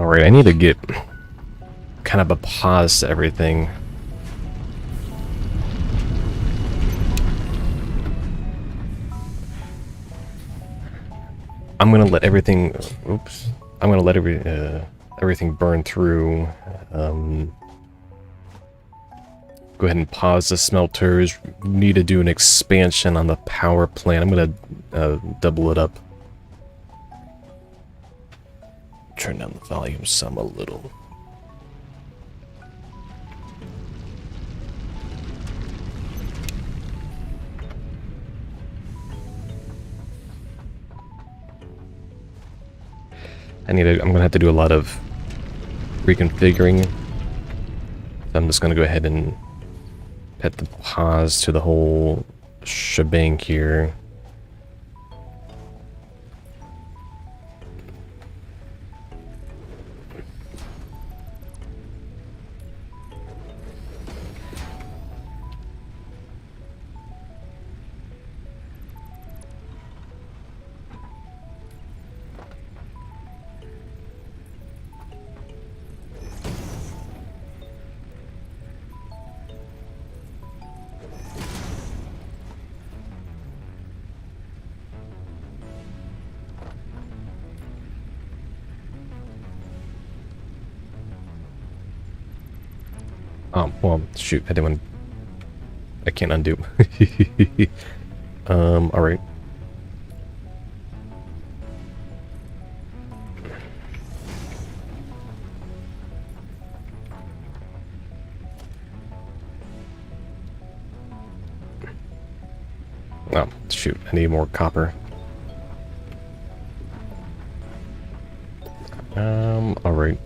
Alright, I need to get kind of a pause to everything. I'm gonna let everything... Oops. I'm gonna let everything burn through. Go ahead and pause the smelters. Need to do an expansion on the power plant. I'm gonna double it up. Turn down the volume some a little. I'm gonna have to do a lot of reconfiguring. So I'm just gonna go ahead and hit the pause to the whole shebang here. Oh, well, shoot, I can't undo. Alright. Oh, shoot, I need more copper. Alright.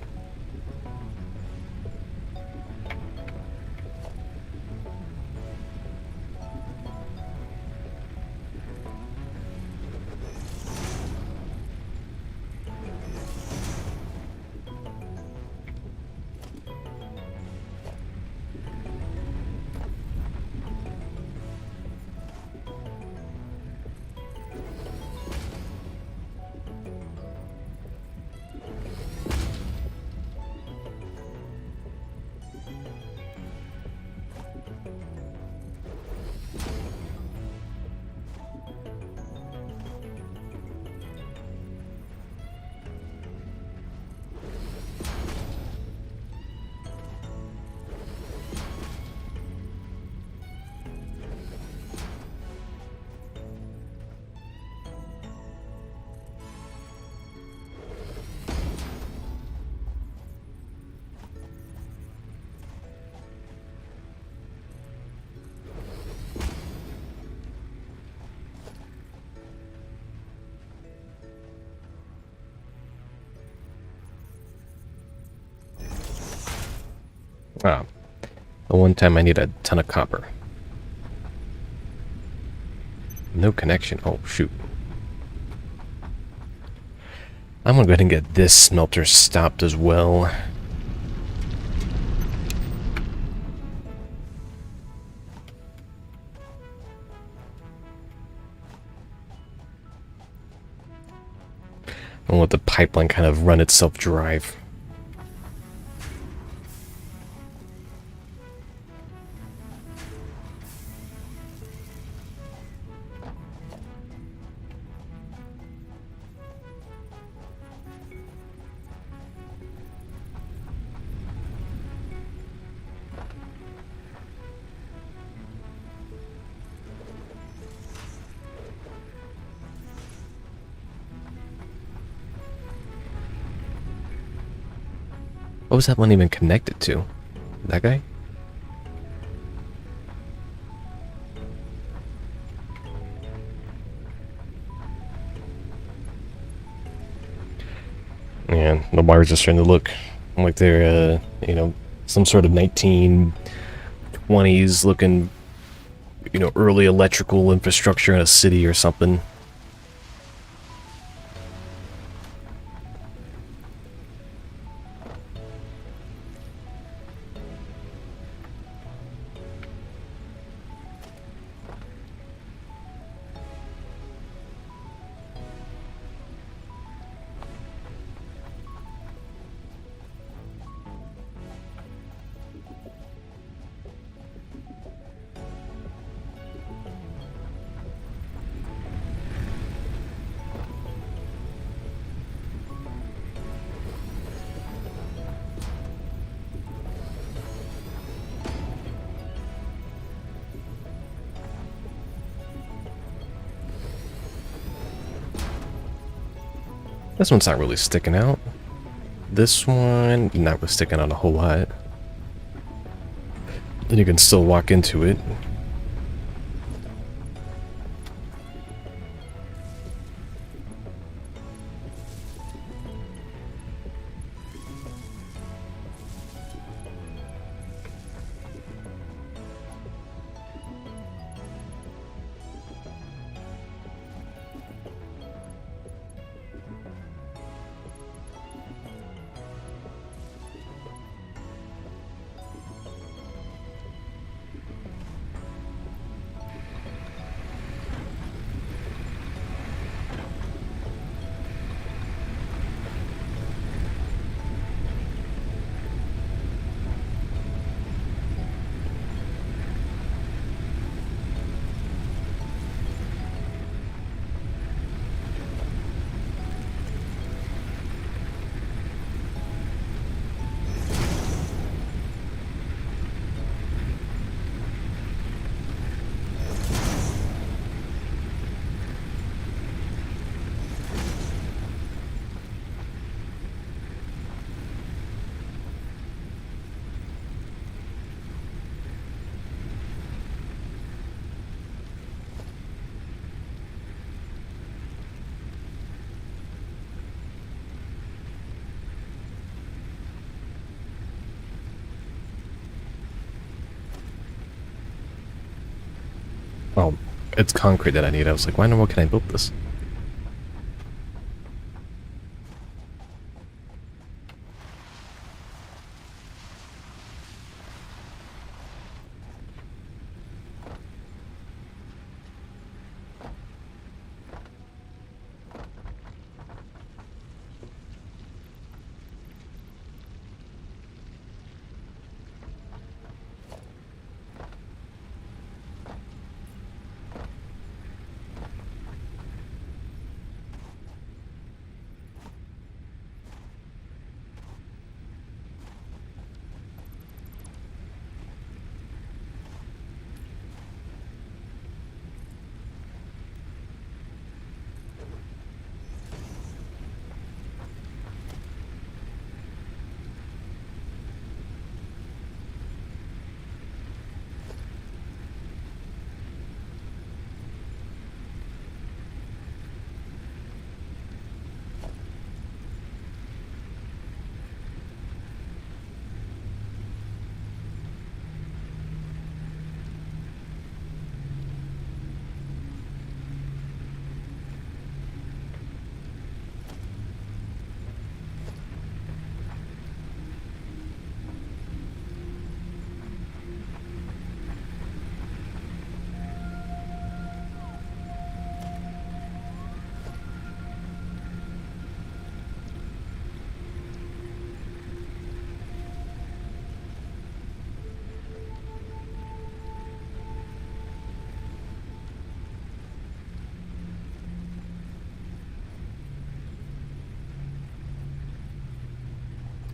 Ah, the one time I need a ton of copper. No connection. Oh, shoot. I'm gonna go ahead and get this smelter stopped as well. I'll let the pipeline kind of run itself dry. What was that one even connected to? That guy? Man, the wires are starting to look like they're, you know, some sort of 1920s looking, you know, early electrical infrastructure in a city or something. This one's not really sticking out. This one, not really sticking out a whole lot. Then you can still walk into it. Oh, it's concrete that I need. I was like, why in the world can I build this?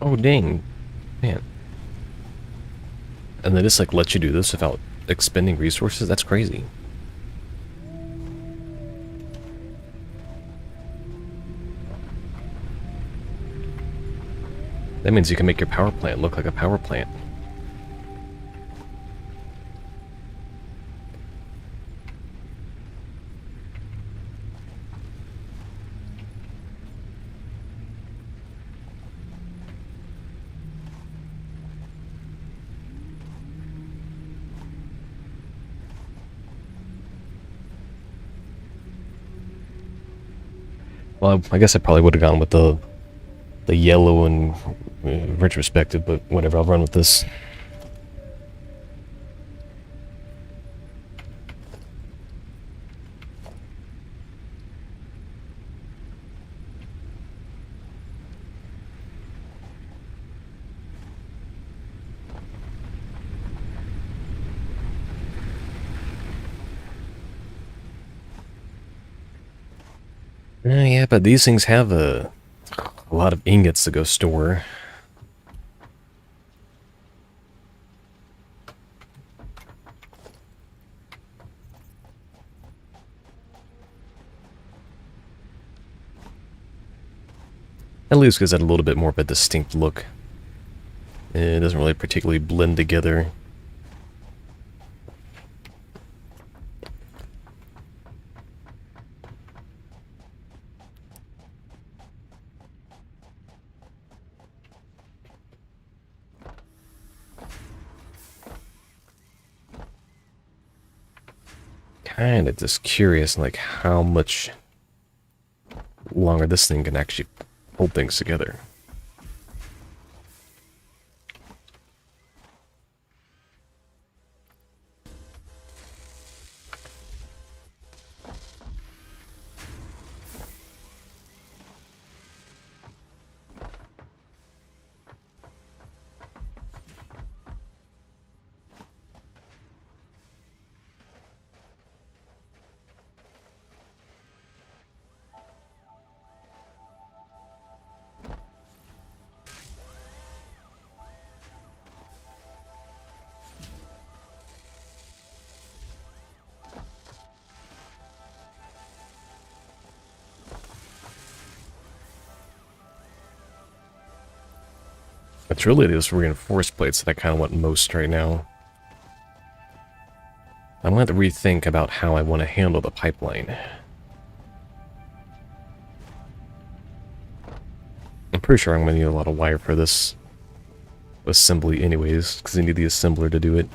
Oh, dang. Man. And they just, like, let you do this without expending resources? That's crazy. That means you can make your power plant look like a power plant. Well, I guess I probably would have gone with the yellow and retrospective, but whatever, I'll run with this. Yeah, but these things have a lot of ingots to go store. At least gives it a little bit more of a distinct look. It doesn't really particularly blend together. Kind of just curious, like, how much longer this thing can actually hold things together. It's really those reinforced plates that I kind of want most right now. I'm going to have to rethink about how I want to handle the pipeline. I'm pretty sure I'm going to need a lot of wire for this assembly anyways, because I need the assembler to do it.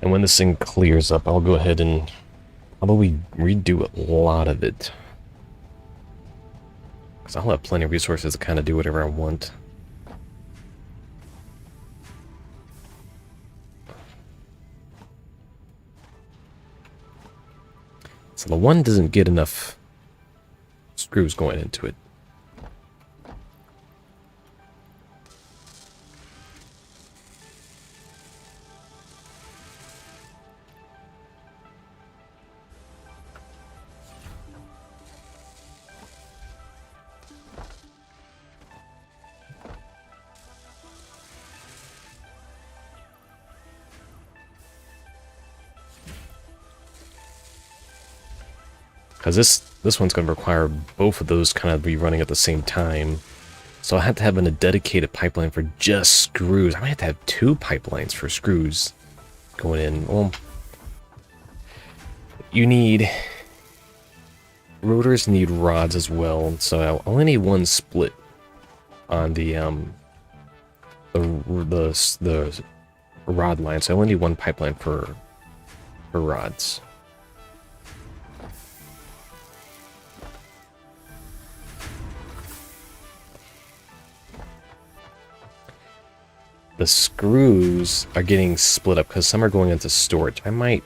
And when this thing clears up, I'll go ahead and probably redo a lot of it. Because I'll have plenty of resources to kind of do whatever I want. So the one doesn't get enough screws going into it. Because this one's going to require both of those kind of be running at the same time. So I have to have a dedicated pipeline for just screws. I might have to have 2 pipelines for screws going in. Well, you need... rotors need rods as well, so I only need 1 split on the rod line. So I only need 1 pipeline for rods. The screws are getting split up because some are going into storage. I'm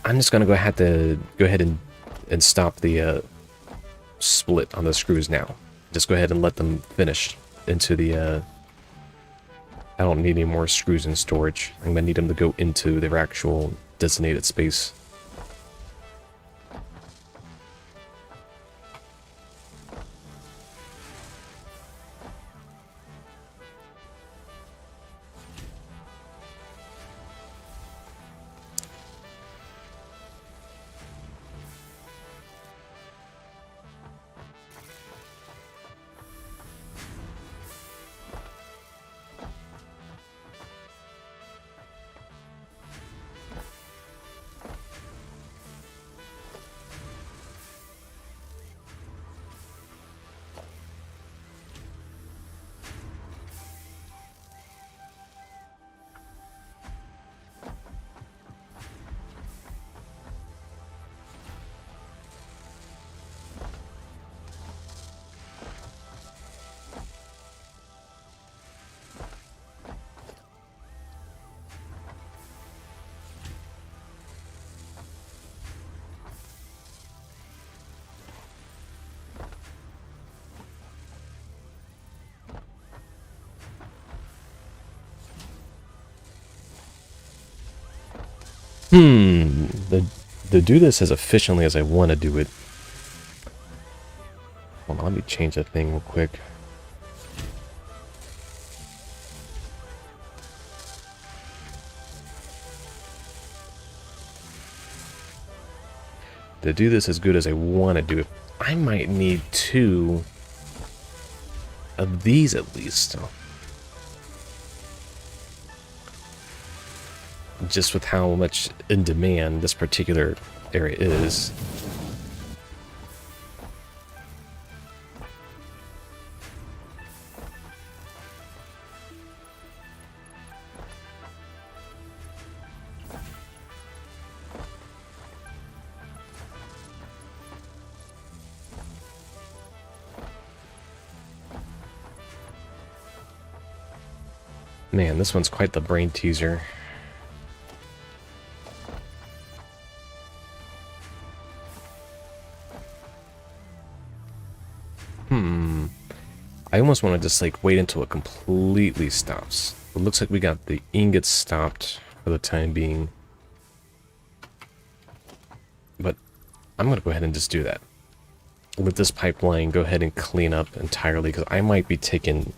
just gonna have to go ahead and stop the split on the screws now. Just go ahead and let them finish into the I don't need any more screws in storage. I'm gonna need them to go into their actual designated space. To do this as efficiently as I want to do it. Hold on, let me change that thing real quick. To do this as good as I want to do it, I might need 2 of these at least. Just with how much in demand this particular area is. Man, this one's quite the brain teaser. I almost want to just like wait until it completely stops. It looks like we got the ingots stopped for the time being. But I'm going to go ahead and just do that. Let this pipeline go ahead and clean up entirely, because I might be taking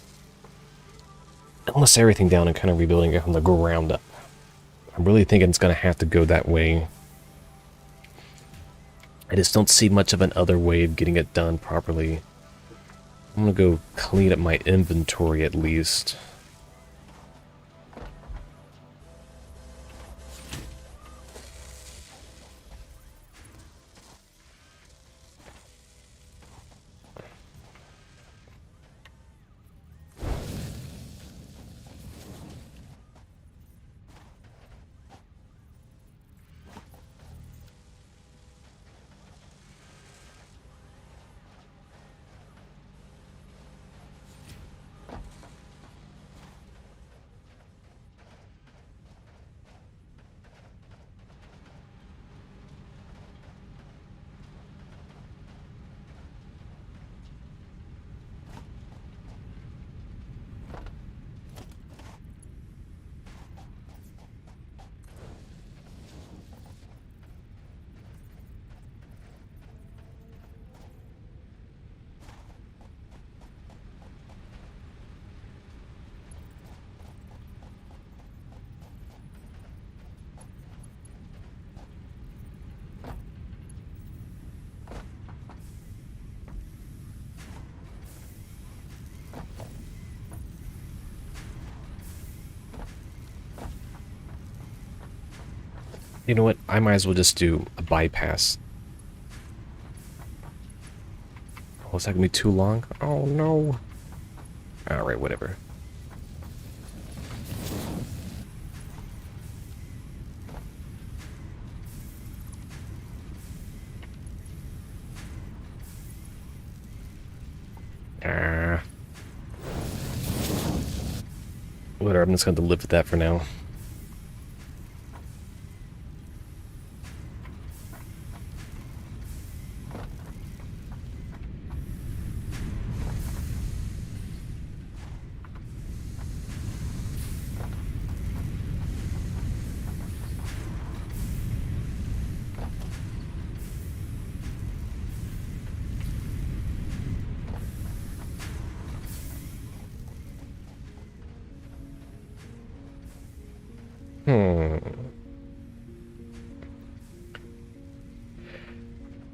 almost everything down and kind of rebuilding it from the ground up. I'm really thinking it's going to have to go that way. I just don't see much of an other way of getting it done properly. I'm going to go clean up my inventory at least. You know what? I might as well just do a bypass. Oh, is that gonna be too long? Oh no. Alright, whatever. Whatever, I'm just gonna live with that for now.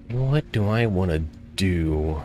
What do I want to do?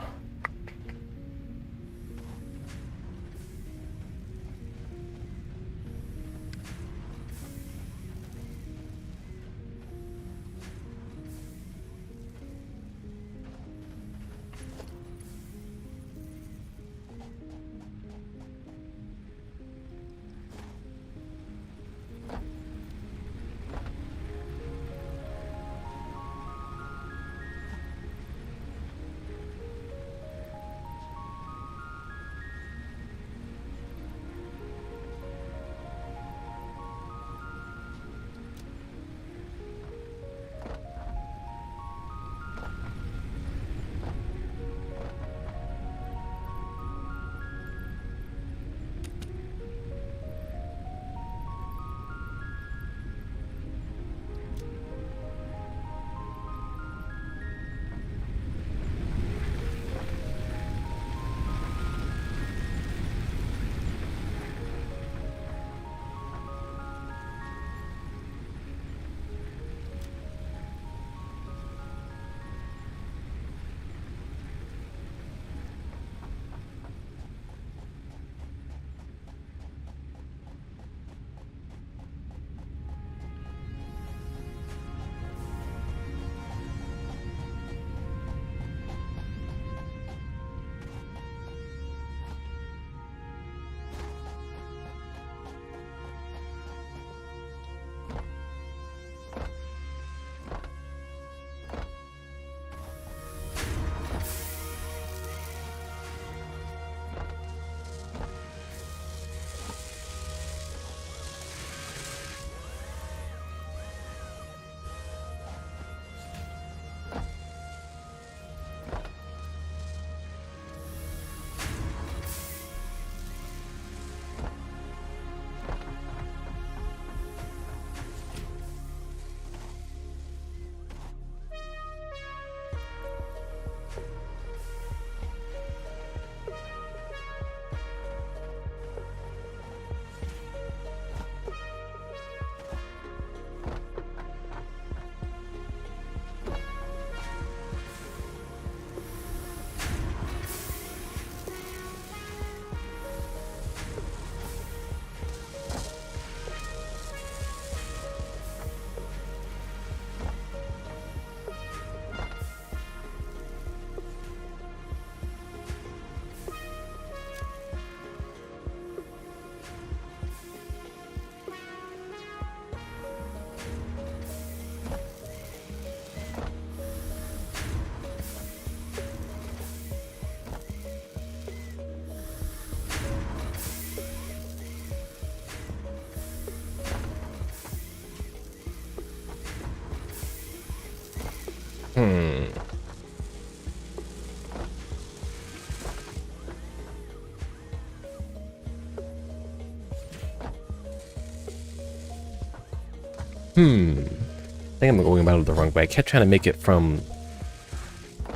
I think I'm going about it the wrong way. I kept trying to make it from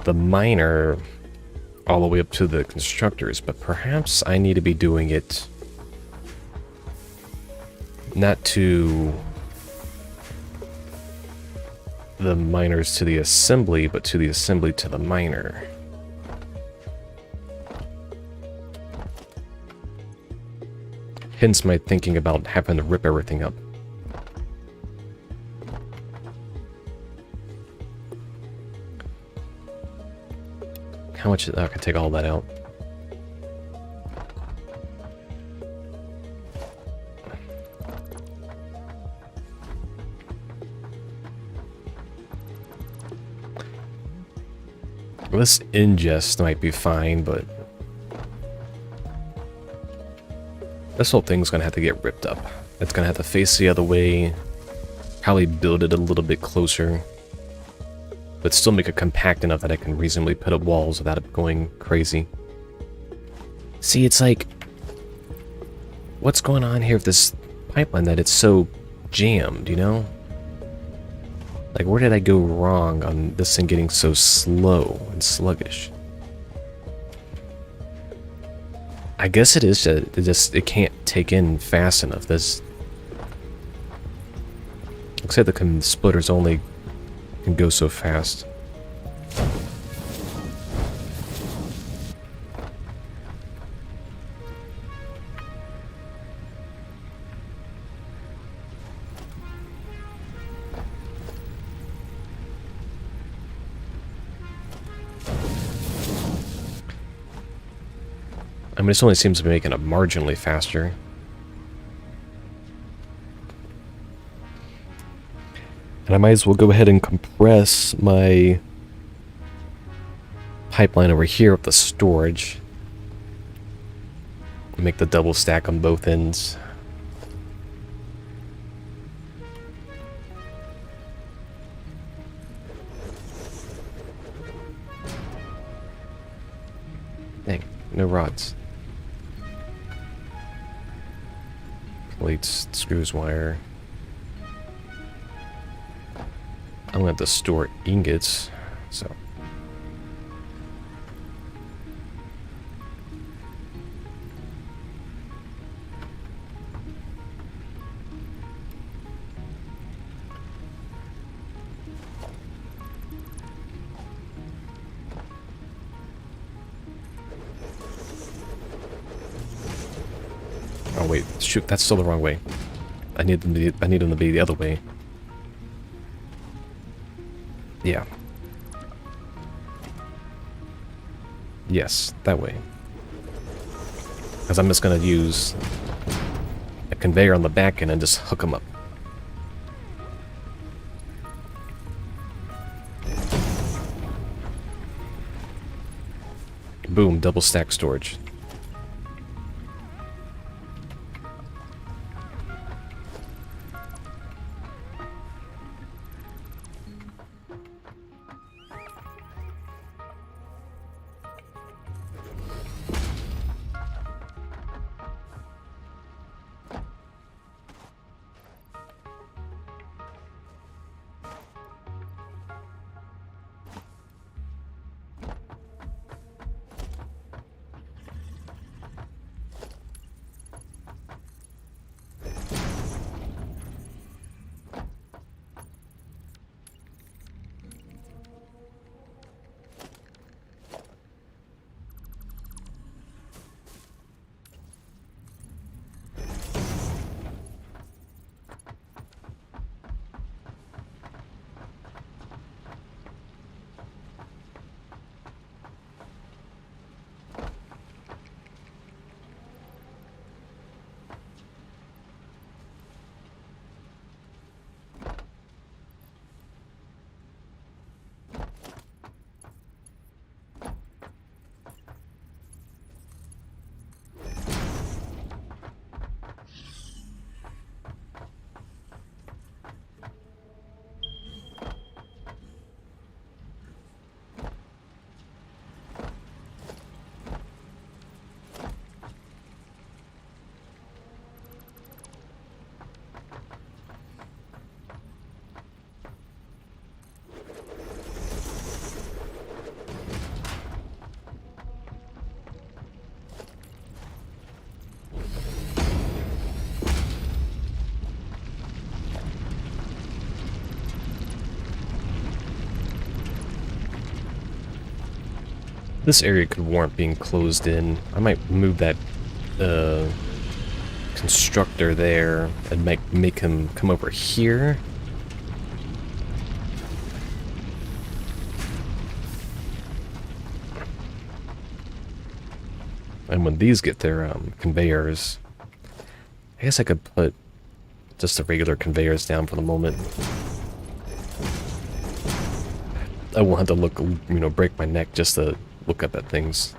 the miner all the way up to the constructors, but perhaps I need to be doing it not to the miners to the assembly, but to the assembly to the miner. Hence my thinking about having to rip everything up. How much? Oh, I can take all that out. Well, this ingest might be fine, but this whole thing's gonna have to get ripped up. It's gonna have to face the other way, probably build it a little bit closer, but still make it compact enough that I can reasonably put up walls without it going crazy. See, it's like, what's going on here with this pipeline that it's so jammed, you know? Like, where did I go wrong on this thing getting so slow and sluggish? I guess it is that it can't take in fast enough. This looks like the splitters only can go so fast. I mean, this only seems to be making it marginally faster. And I might as well go ahead and compress my pipeline over here with the storage. Make the double stack on both ends. Dang, no rods. Plates, screws, wire. I'm gonna have to store ingots, so. Oh wait, shoot, that's still the wrong way. I need them to be the other way. Yeah. Yes, that way. Because I'm just going to use a conveyor on the back end and just hook them up. Boom, double stack storage. This area could warrant being closed in. I might move that constructor there and make him come over here. And when these get their conveyors, I guess I could put just the regular conveyors down for the moment. I won't have to look, you know, break my neck just to look up at things.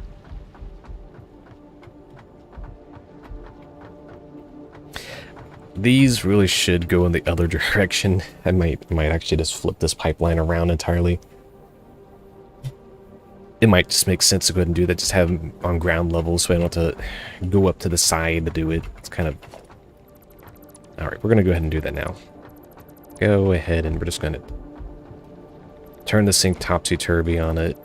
These really should go in the other direction. I might actually just flip this pipeline around entirely. It might just make sense to go ahead and do that. Just have them on ground level so I don't have to go up to the side to do it. It's kind of... Alright, we're going to go ahead and do that now. Go ahead and we're just going to turn this thing topsy-turvy on it.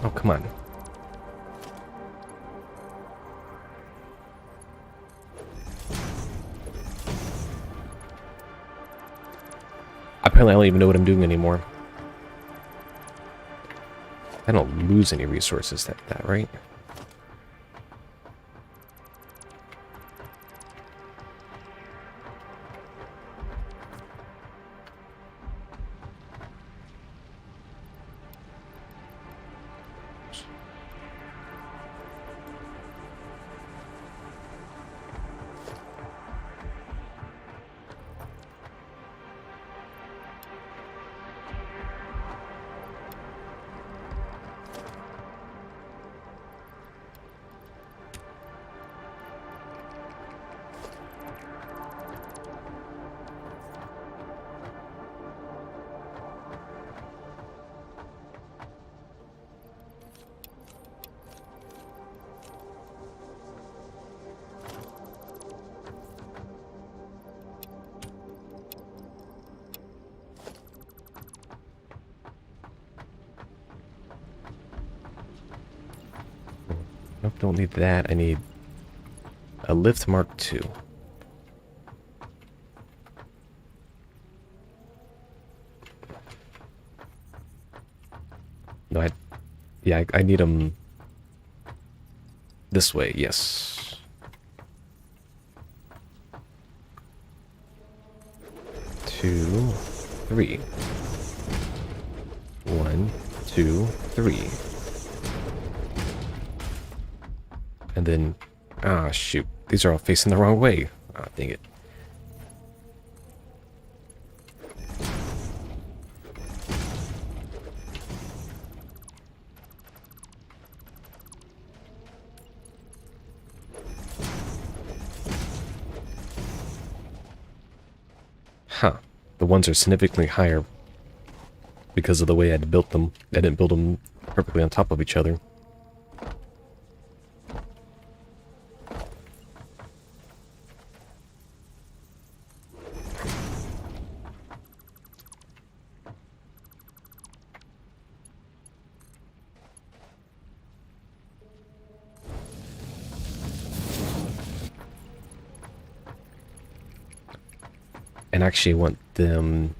Oh, come on. Apparently I don't even know what I'm doing anymore. I don't lose any resources like that, right? Nope, don't need that. I need a lift Mark II. No, I need them this way, yes. Two, three. 1, 2, 3. And then, ah, shoot. These are all facing the wrong way. Ah, dang it. Huh. The ones are significantly higher because of the way I built them. I didn't build them perfectly on top of each other. And actually want them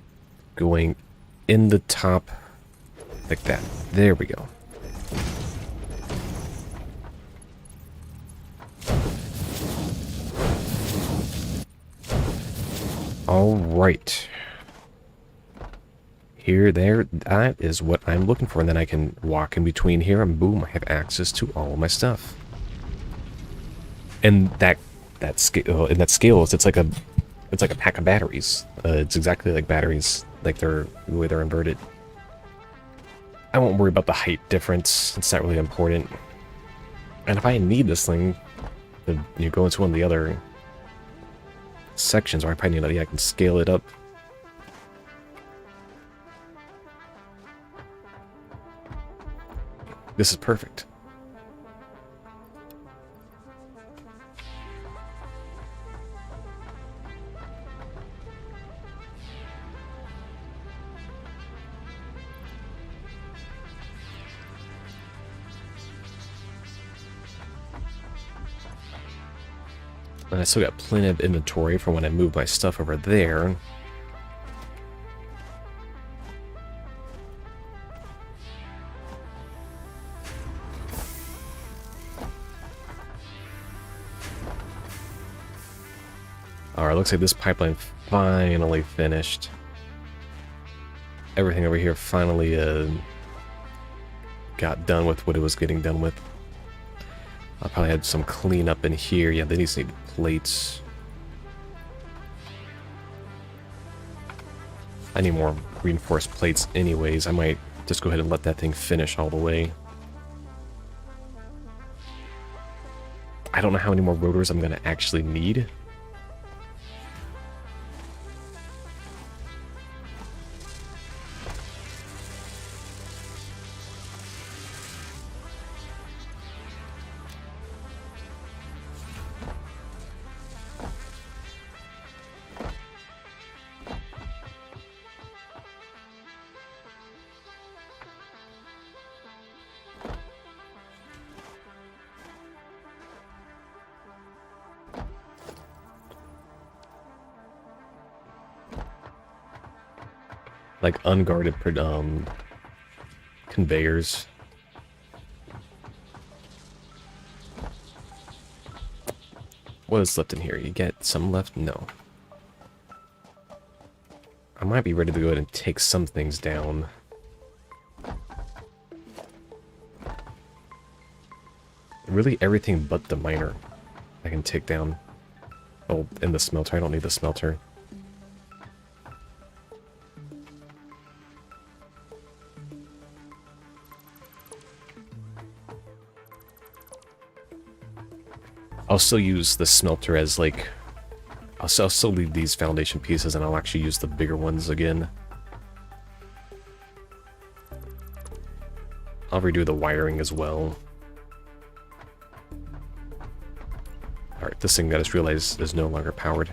going in the top like that. There we go. All right. Here, there, that is what I'm looking for. And then I can walk in between here and boom, I have access to all of my stuff. And that scale, it's like a pack of batteries. It's exactly like batteries, like the way they're inverted. I won't worry about the height difference. It's not really important. And if I need this thing to go into one of the other sections, or I probably need I can scale it up. This is perfect. And I still got plenty of inventory for when I move my stuff over there. Alright, looks like this pipeline finally finished. Everything over here finally got done with what it was getting done with. I probably had some cleanup in here. Yeah, they need plates. I need more reinforced plates anyways. I might just go ahead and let that thing finish all the way. I don't know how many more rotors I'm going to actually need. Like unguarded conveyors. What is left in here? You get some left? No. I might be ready to go ahead and take some things down. Really everything but the miner I can take down. Oh, and the smelter. I don't need the smelter. I'll still use the smelter as like... I'll still leave these foundation pieces and I'll actually use the bigger ones again. I'll redo the wiring as well. Alright, this thing I just realized is no longer powered.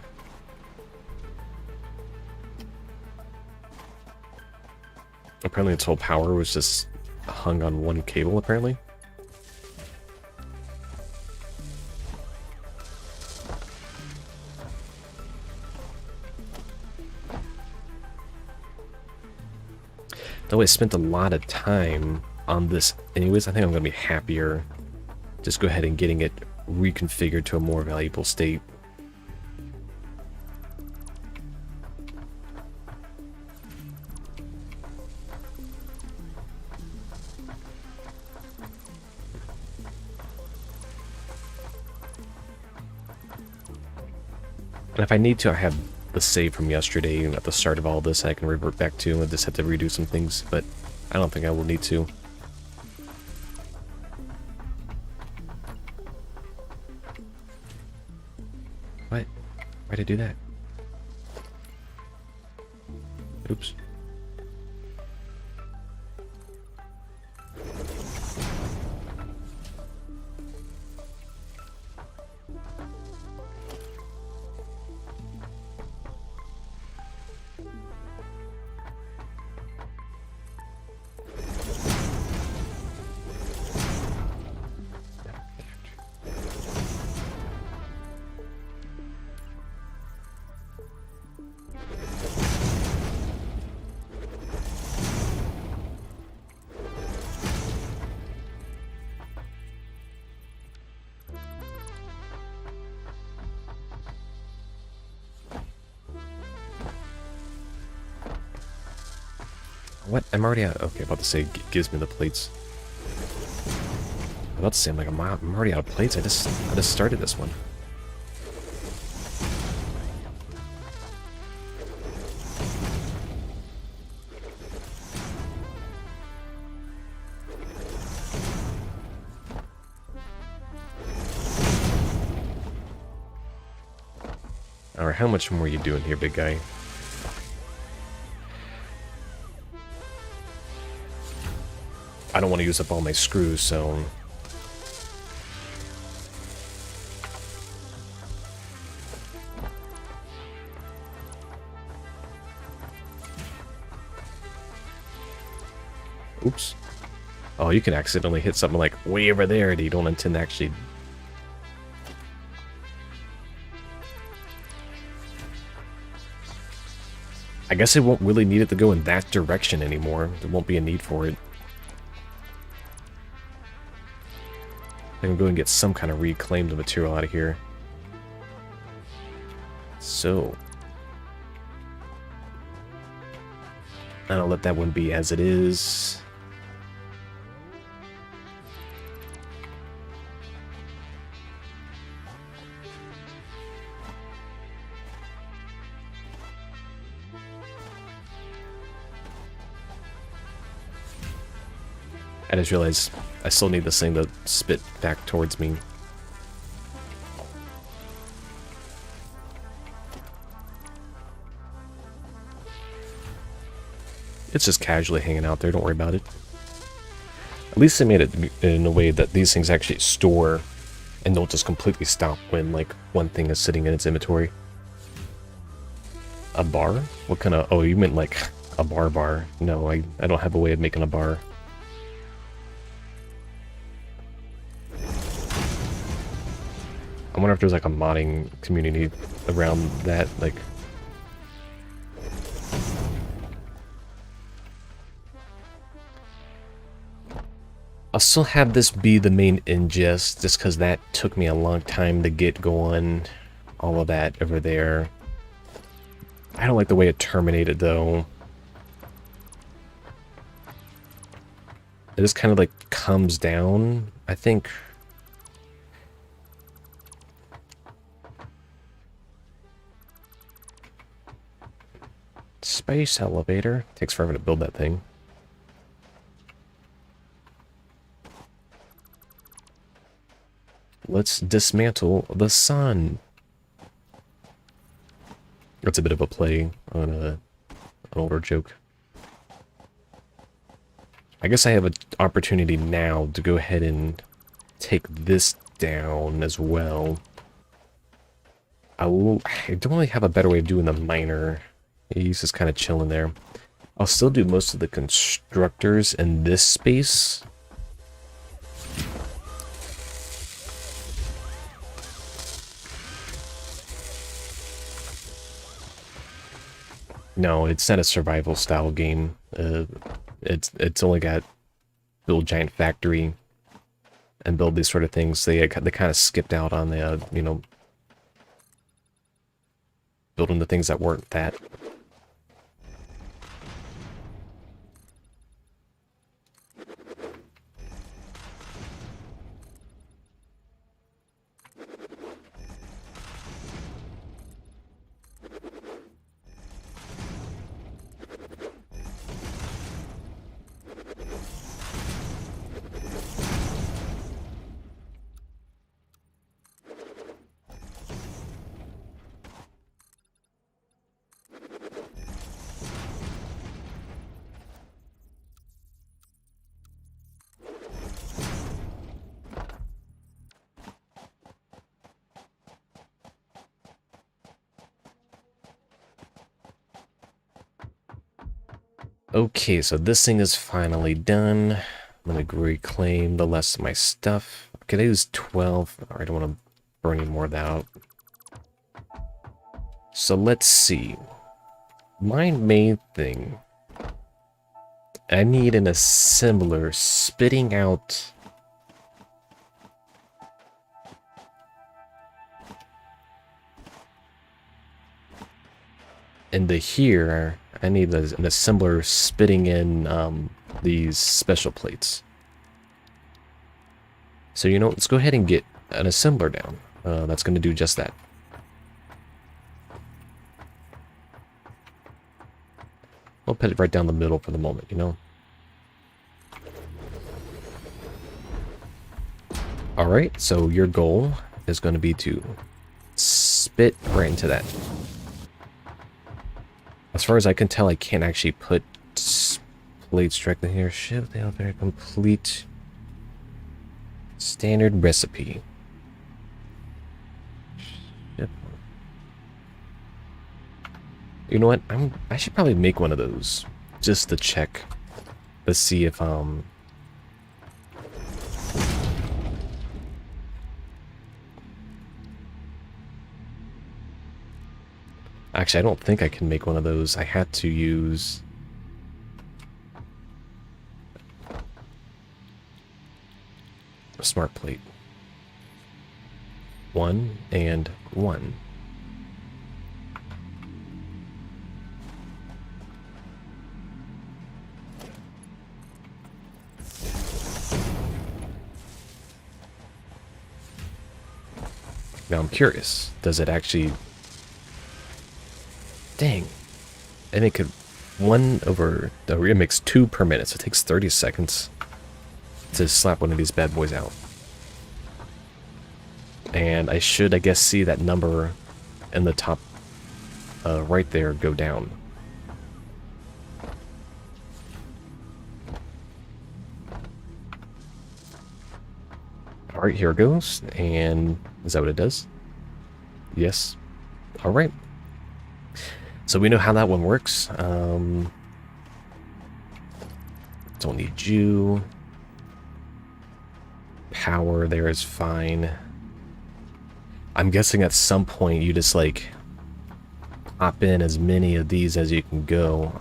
Apparently its whole power was just hung on one cable, apparently. Though I spent a lot of time on this anyways, I think I'm going to be happier just go ahead and getting it reconfigured to a more valuable state. And if I need to, I have the save from yesterday at the start of all this I can revert back to and just have to redo some things, but I don't think I will need to. What? Why'd I do that? Oops. What? I'm already out. Okay, about to say gives me the plates. I'm about to say I'm already out of plates. I just started this one. Alright, how much more are you doing here, big guy? I don't want to use up all my screws, so... Oops. Oh, you can accidentally hit something like way over there that you don't intend to actually... I guess it won't really need it to go in that direction anymore. There won't be a need for it. I can go and get some kind of reclaimed material out of here. So, I'll let that one be as it is. I just realized I still need this thing to spit back towards me. It's just casually hanging out there, don't worry about it. At least they made it in a way that these things actually store and don't just completely stop when, like, one thing is sitting in its inventory. A bar? What kind of... Oh, you meant, like, a bar. No, I don't have a way of making a bar. I wonder if there's, like, a modding community around that, like... I'll still have this be the main ingest, just because that took me a long time to get going. All of that over there. I don't like the way it terminated, though. It just kind of, like, comes down, I think. Space elevator. Takes forever to build that thing. Let's dismantle the sun. That's a bit of a play on an older joke. I guess I have an opportunity now to go ahead and take this down as well. I don't really have a better way of doing the miner. He's just kind of chilling there. I'll still do most of the constructors in this space. No, it's not a survival style game. It's only got build giant factory and build these sort of things. They kind of skipped out on the you know, building the things that weren't that. Okay, so this thing is finally done. I'm gonna reclaim the rest of my stuff. Okay, I use 12. Alright, I don't want to burn any more of that out. So let's see. My main thing, I need an assembler spitting out into here. I need an assembler spitting in these special plates. So, you know, let's go ahead and get an assembler down. That's going to do just that. I'll put it right down the middle for the moment, you know. Alright, so your goal is going to be to spit right into that. As far as I can tell, I can't actually put plates directly here. Shift the elevator complete. Standard recipe. Ship. You know what? I should probably make one of those just to check. Let's see if Actually, I don't think I can make one of those. I had to use a smart plate. 1 and 1. Now I'm curious, does it actually... Dang. I make it 1 over... It makes 2 per minute, so it takes 30 seconds to slap one of these bad boys out. And I should, I guess, see that number in the top right there go down. Alright, here it goes. And is that what it does? Yes. Alright. So we know how that one works. Don't need you. Power there is fine. I'm guessing at some point you just like pop in as many of these as you can go.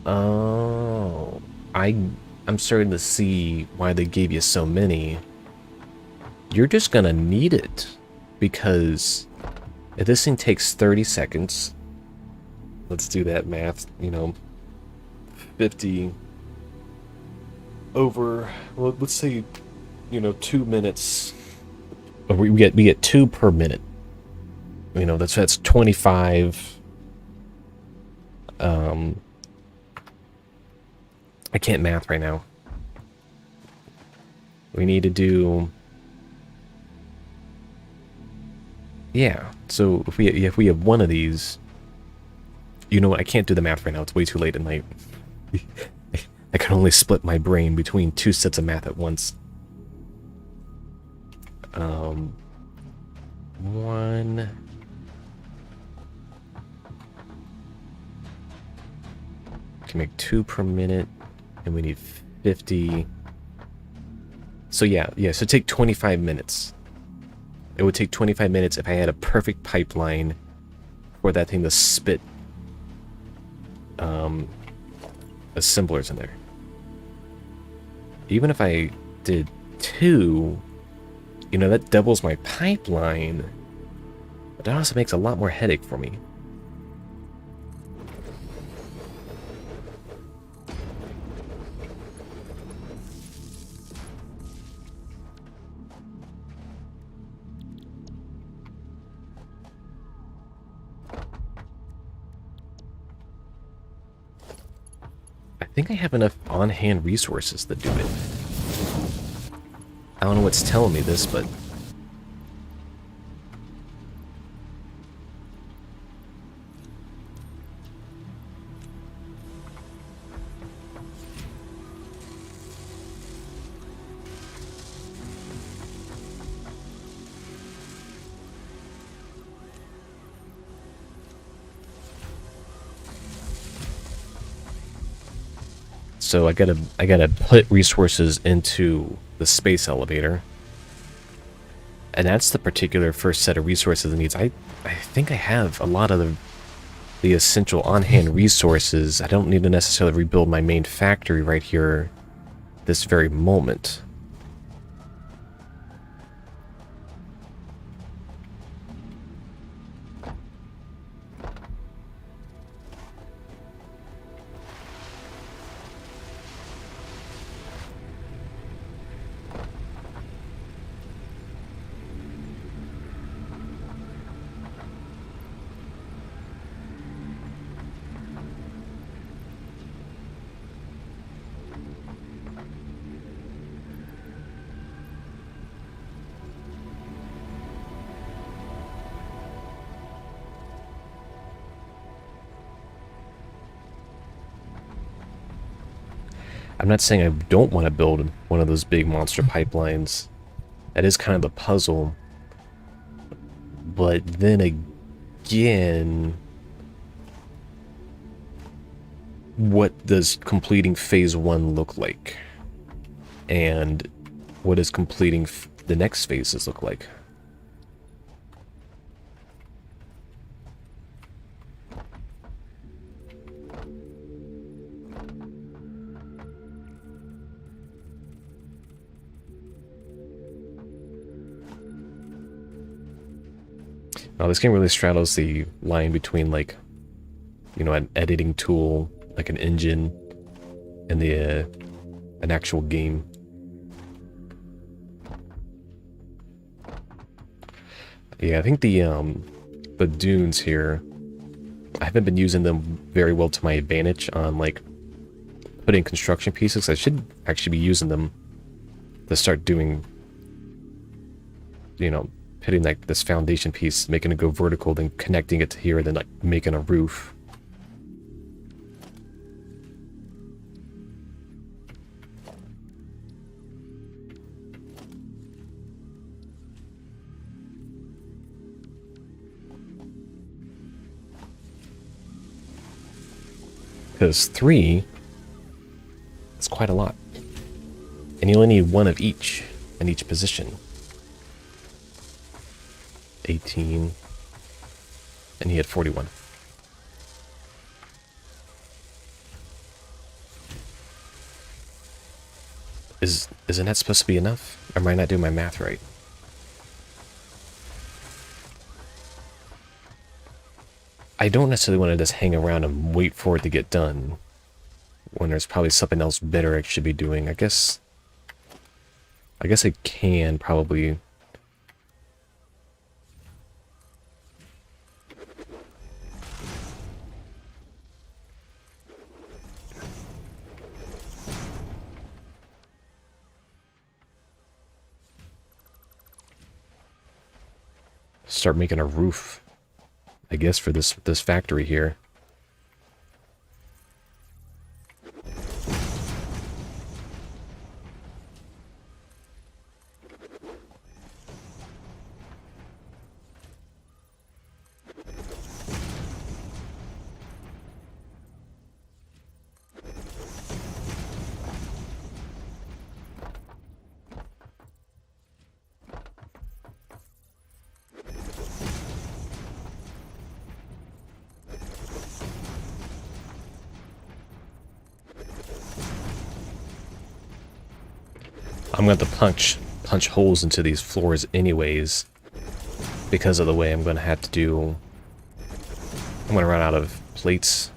Oh, I'm starting to see why they gave you so many. You're just gonna need it because if this thing takes 30 seconds, let's do that math, you know, 50 over, well, let's say, you know, 2 minutes. We get 2 per minute. You know, that's 25. I can't math right now. We need to do... Yeah, so if we have one of these... You know what, I can't do the math right now. It's way too late at night. I can only split my brain between 2 sets of math at once. 1... Can make 2 per minute, and we need 50. So yeah, so take 25 minutes. It would take 25 minutes if I had a perfect pipeline for that thing to spit assemblers in there. Even if I did 2, you know, that doubles my pipeline, but that also makes a lot more headache for me. I think I have enough on-hand resources to do it. I don't know what's telling me this, but... So I gotta put resources into the space elevator. And that's the particular first set of resources it needs. I think I have a lot of the essential on-hand resources. I don't need to necessarily rebuild my main factory right here this very moment. I'm not saying I don't want to build one of those big monster pipelines. That is kind of the puzzle. But then again, what does completing phase 1 look like? And what does completing the next phases look like? Now this game really straddles the line between, like, you know, an editing tool, like an engine, and the an actual game. Yeah, I think the dunes here, I haven't been using them very well to my advantage on, like, putting construction pieces. I should actually be using them to start doing, you know, hitting like this foundation piece, making it go vertical, then connecting it to here, then like making a roof. Because 3 is quite a lot. And you only need 1 of each in each position. 18. And he had 41. Isn't that supposed to be enough? Or am I not doing my math right? I don't necessarily want to just hang around and wait for it to get done when there's probably something else better I should be doing. I guess I can probably start making a roof, I guess, for this factory here. I'm going to have to punch holes into these floors anyways, because of the way I'm going to have to do. I'm going to run out of plates.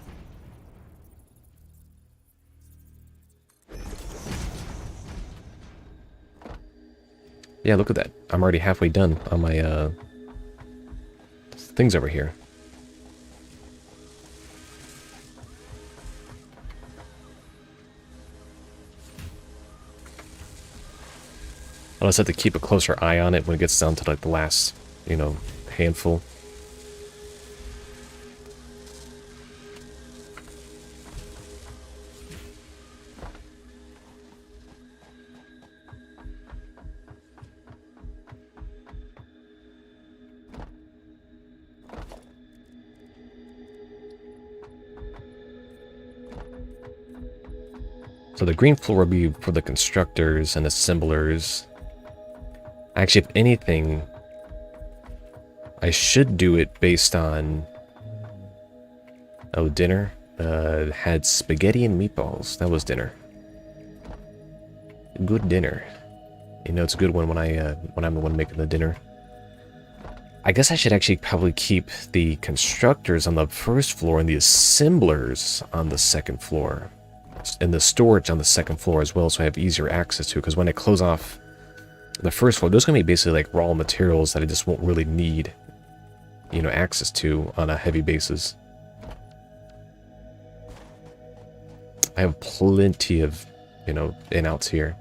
Yeah, look at that. I'm already halfway done on my things over here. I'll just have to keep a closer eye on it when it gets down to like the last, you know, handful. So the green floor will be for the constructors and assemblers. Actually, if anything, I should do it based on... Oh, dinner. Had spaghetti and meatballs. That was dinner. Good dinner. You know, it's a good one when I'm the one making the dinner. I guess I should actually probably keep the constructors on the first floor and the assemblers on the second floor. And the storage on the second floor as well, so I have easier access to it. Because when I close off the first floor, those are going to be basically like raw materials that I just won't really need, you know, access to on a heavy basis. I have plenty of, you know, in-outs here.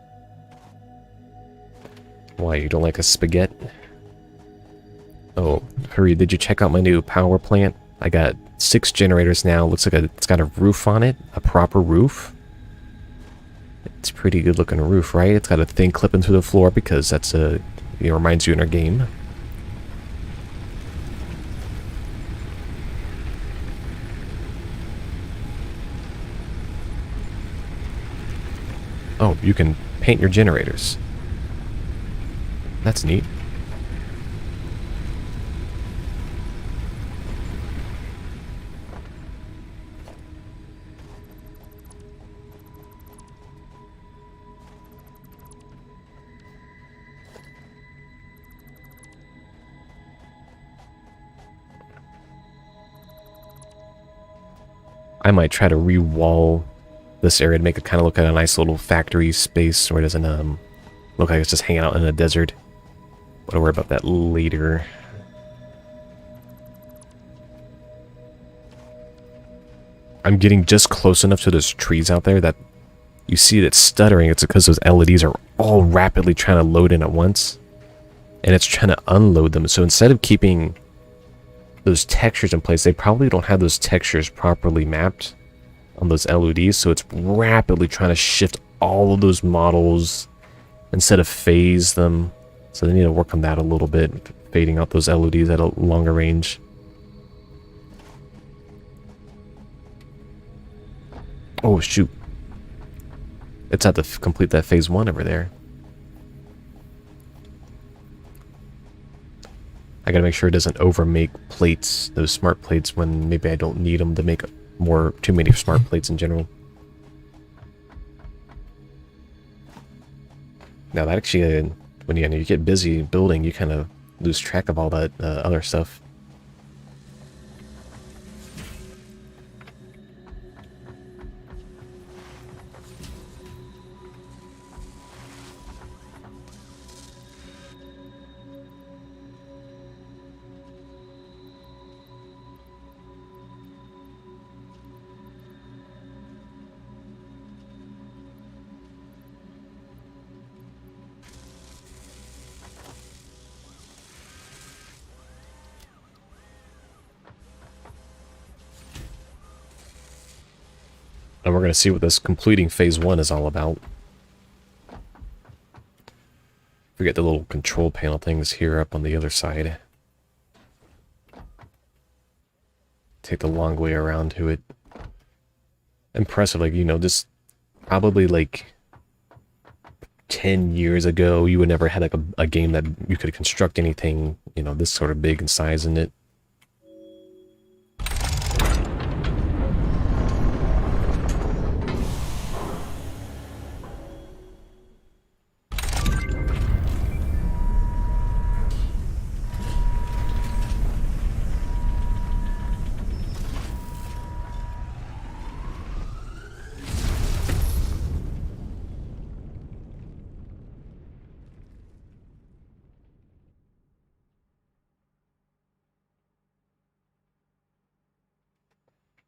Why, you don't like a spaghetti? Oh, hurry, did you check out my new power plant? I got 6 generators now. Looks like it's got a roof on it, a proper roof. It's a pretty good looking roof, right? It's got a thing clipping through the floor because that's a, you know, reminds you in our game. Oh, you can paint your generators. That's neat. I might try to re-wall this area to make it kind of look like a nice little factory space where it doesn't look like it's just hanging out in a desert. But I'll worry about that later. I'm getting just close enough to those trees out there that you see it stuttering. It's because those LEDs are all rapidly trying to load in at once. And it's trying to unload them. So instead of keeping those textures in place, they probably don't have those textures properly mapped on those LEDs. So it's rapidly trying to shift all of those models instead of phase them. So they need to work on that a little bit, fading out those LEDs at a longer range. Oh, shoot. It's had to complete that phase 1 over there. I gotta make sure it doesn't overmake plates, those smart plates, when maybe I don't need them to make too many smart plates in general. Now that actually, when you get busy building, you kind of lose track of all that other stuff. And we're going to see what this completing phase 1 is all about. Forget the little control panel things here up on the other side. Take the long way around to it. Impressive, like, you know, this probably like 10 years ago, you would never had like a game that you could construct anything, you know, this sort of big in size in it.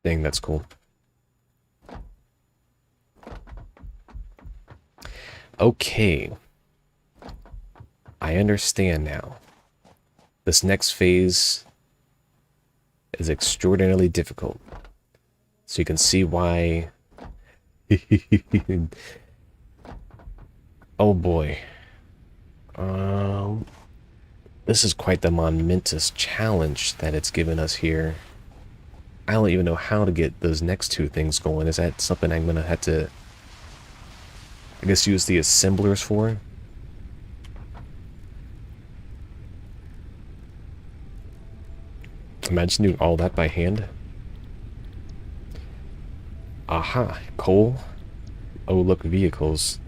Dang, that's cool. Okay. I understand now. This next phase is extraordinarily difficult. So you can see why... Oh boy. This is quite the momentous challenge that it's given us here. I don't even know how to get those next two things going. Is that something I'm going to have to, I guess, use the assemblers for? Imagine doing all that by hand. Aha, coal. Oh, look, vehicles.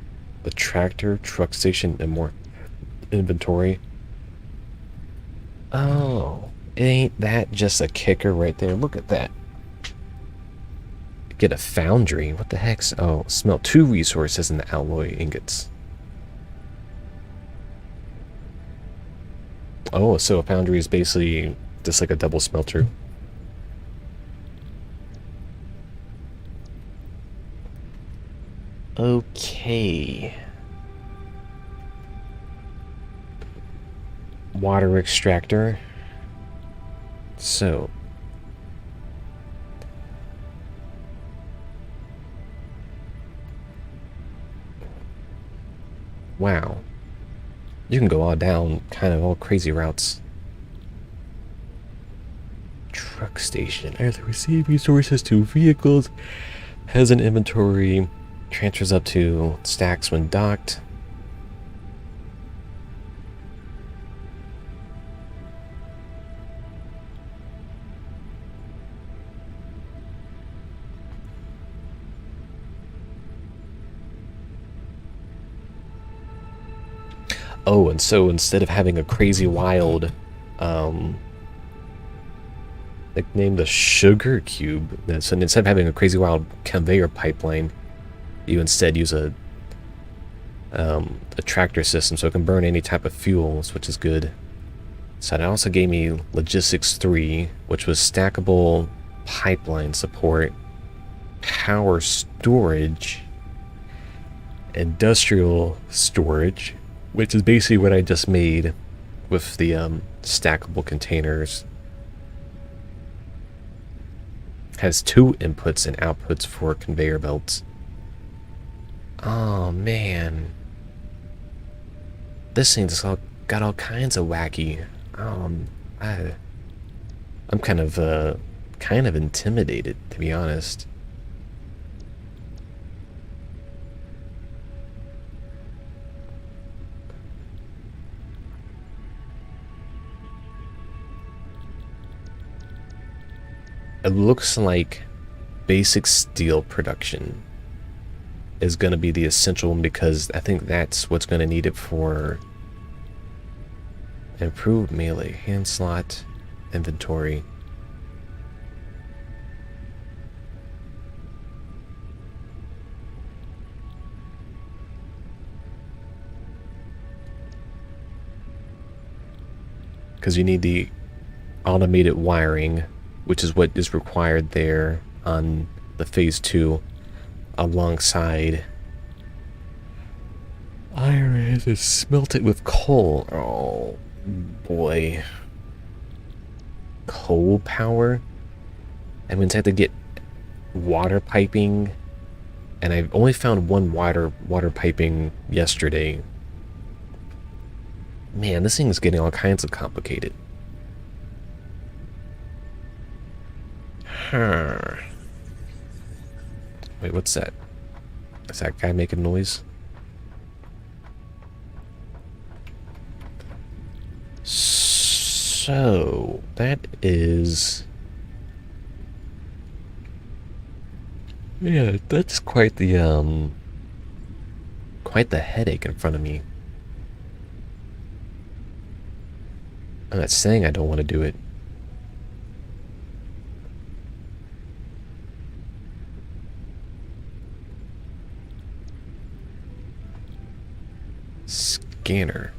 The tractor, truck station, and more inventory. Oh, ain't that just a kicker right there? Look at that. Get a foundry. What the heck's... Oh, smelt 2 resources in the alloy ingots. Oh, so a foundry is basically just like a double smelter. Okay. Water extractor. So. Wow. You can go all down kind of all crazy routes. Truck station. Either receive resources to vehicles, has an inventory, transfers up to stacks when docked. Oh, and so instead of having a crazy wild Nicknamed the Sugar Cube. So instead of having a crazy wild conveyor pipeline, you instead use a tractor system, so it can burn any type of fuels, which is good. So it also gave me Logistics 3, which was stackable pipeline support, power storage, industrial storage, which is basically what I just made with the stackable containers. Has 2 inputs and outputs for conveyor belts. Oh man, this thing's got all kinds of wacky. I'm kind of intimidated, to be honest. It looks like basic steel production is going to be the essential one, because I think that's what's going to need it for improved melee, hand slot, inventory. Because you need the automated wiring, which is what is required there on the phase 2, alongside iron is smelted with coal. Oh boy, coal power. I mean, I have to get water piping, and I've only found one water piping yesterday. Man, this thing is getting all kinds of complicated. Huh. Wait, what's that? Is that guy making noise? So, that is... yeah, that's quite the headache in front of me. I'm not saying I don't want to do it. Scanner.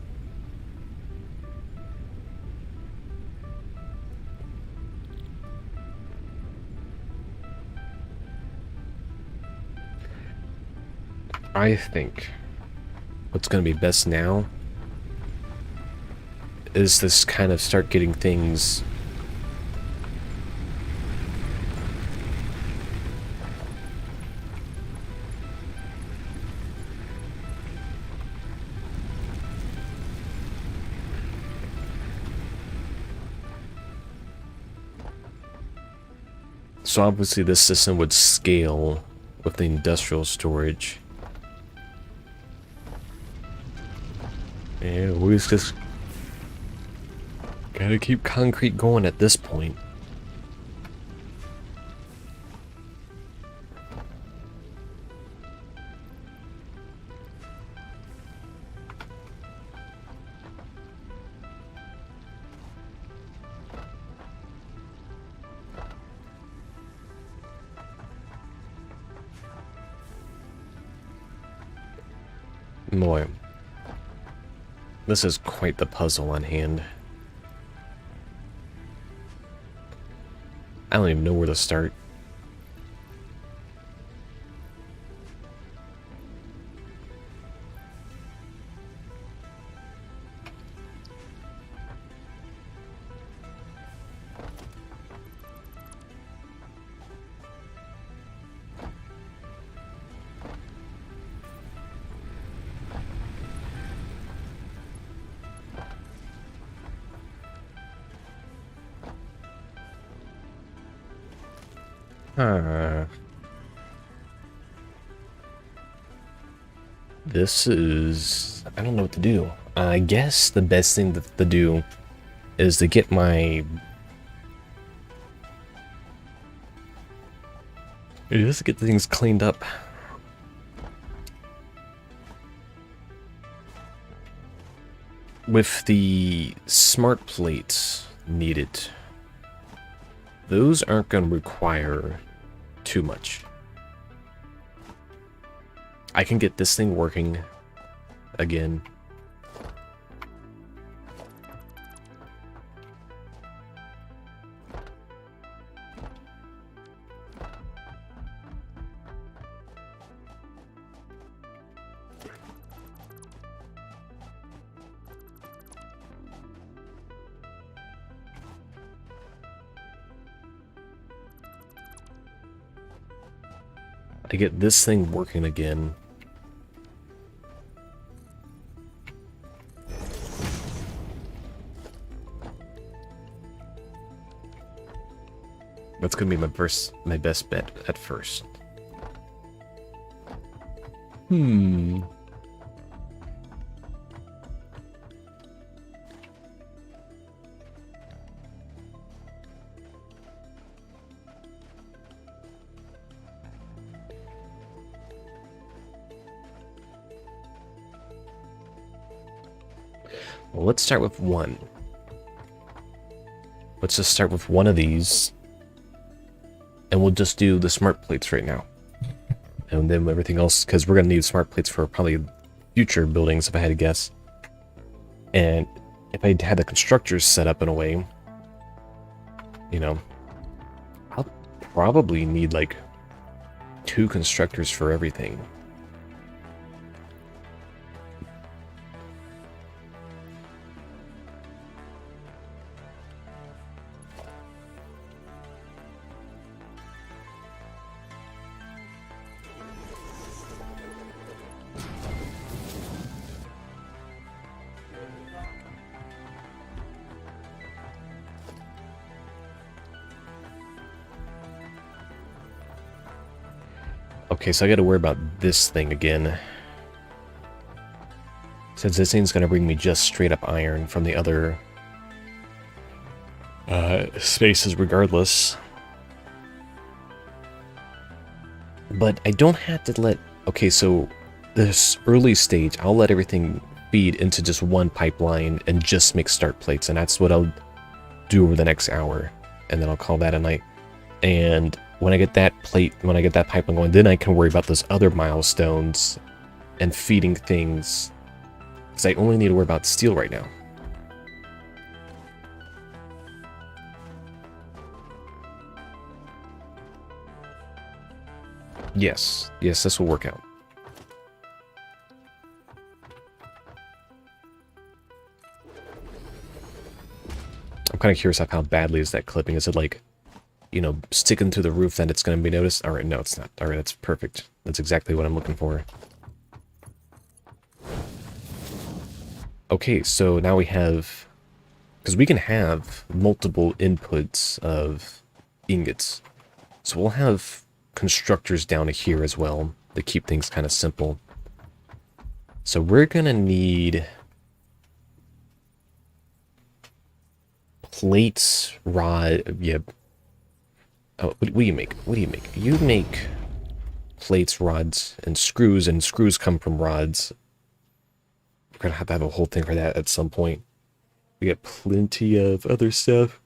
I think what's going to be best now is this kind of start getting things so obviously this system would scale with the industrial storage. And we just gotta keep concrete going at this point. Boy, this is quite the puzzle on hand. I don't even know where to start. This is... I don't know what to do. I guess the best thing to do is to get my... just get things cleaned up. With the smart plates needed. those aren't going to require too much. I can get this thing working again. I get this thing working again. That's gonna be my best bet at first. Well, let's start with one. Let's just start with one of these. And we'll just do the smart plates right now. And then everything else, because we're going to need smart plates for probably future buildings, if I had to guess. And if I had the constructors set up in a way, you know, I'll probably need like 2 constructors for everything. Okay, so I gotta worry about this thing again. Since this thing's gonna bring me just straight up iron from the other spaces regardless. But I don't have to let... Okay, so this early stage, I'll let everything feed into just one pipeline and just make start plates, and that's what I'll do over the next hour. And then I'll call that a night. And when I get that pipeline going, then I can worry about those other milestones and feeding things. Because I only need to worry about steel right now. Yes, this will work out. I'm kind of curious of how badly is that clipping. Is it like, you know, sticking to the roof that it's going to be noticed? Alright, no, it's not. Alright, that's perfect. That's exactly what I'm looking for. Okay, so now we have... Because we can have multiple inputs of ingots. So we'll have constructors down here as well to keep things kind of simple. So we're going to need... plates, rod... Yeah. Oh, what do you make? What do you make? You make plates, rods, and screws come from rods. We're gonna have to have a whole thing for that at some point. We got plenty of other stuff.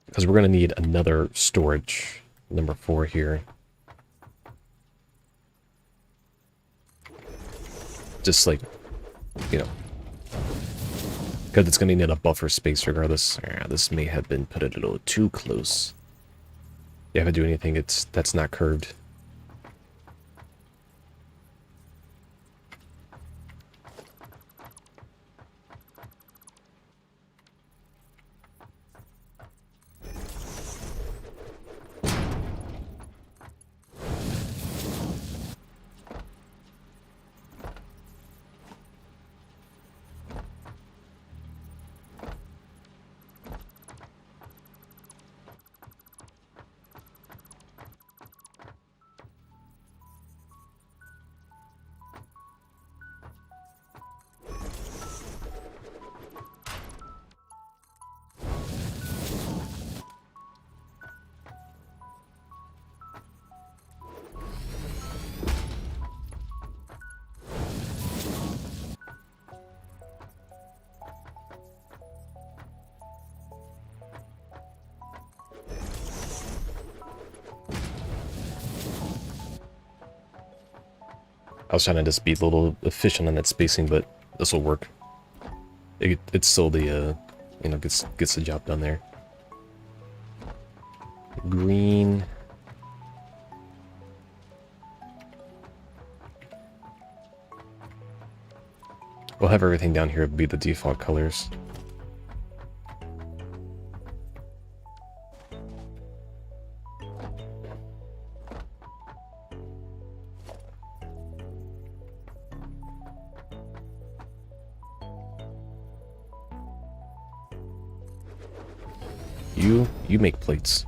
Because we're gonna need another storage, number 4 here. Just like, you know, because it's going to need a buffer space regardless. Yeah, this may have been put a little too close. Yeah, if I do anything, that's not curved. was trying to just be a little efficient on that spacing, but this will work. It's still the, you know, gets the job done there. Green. We'll have everything down here be the default colors. You make plates.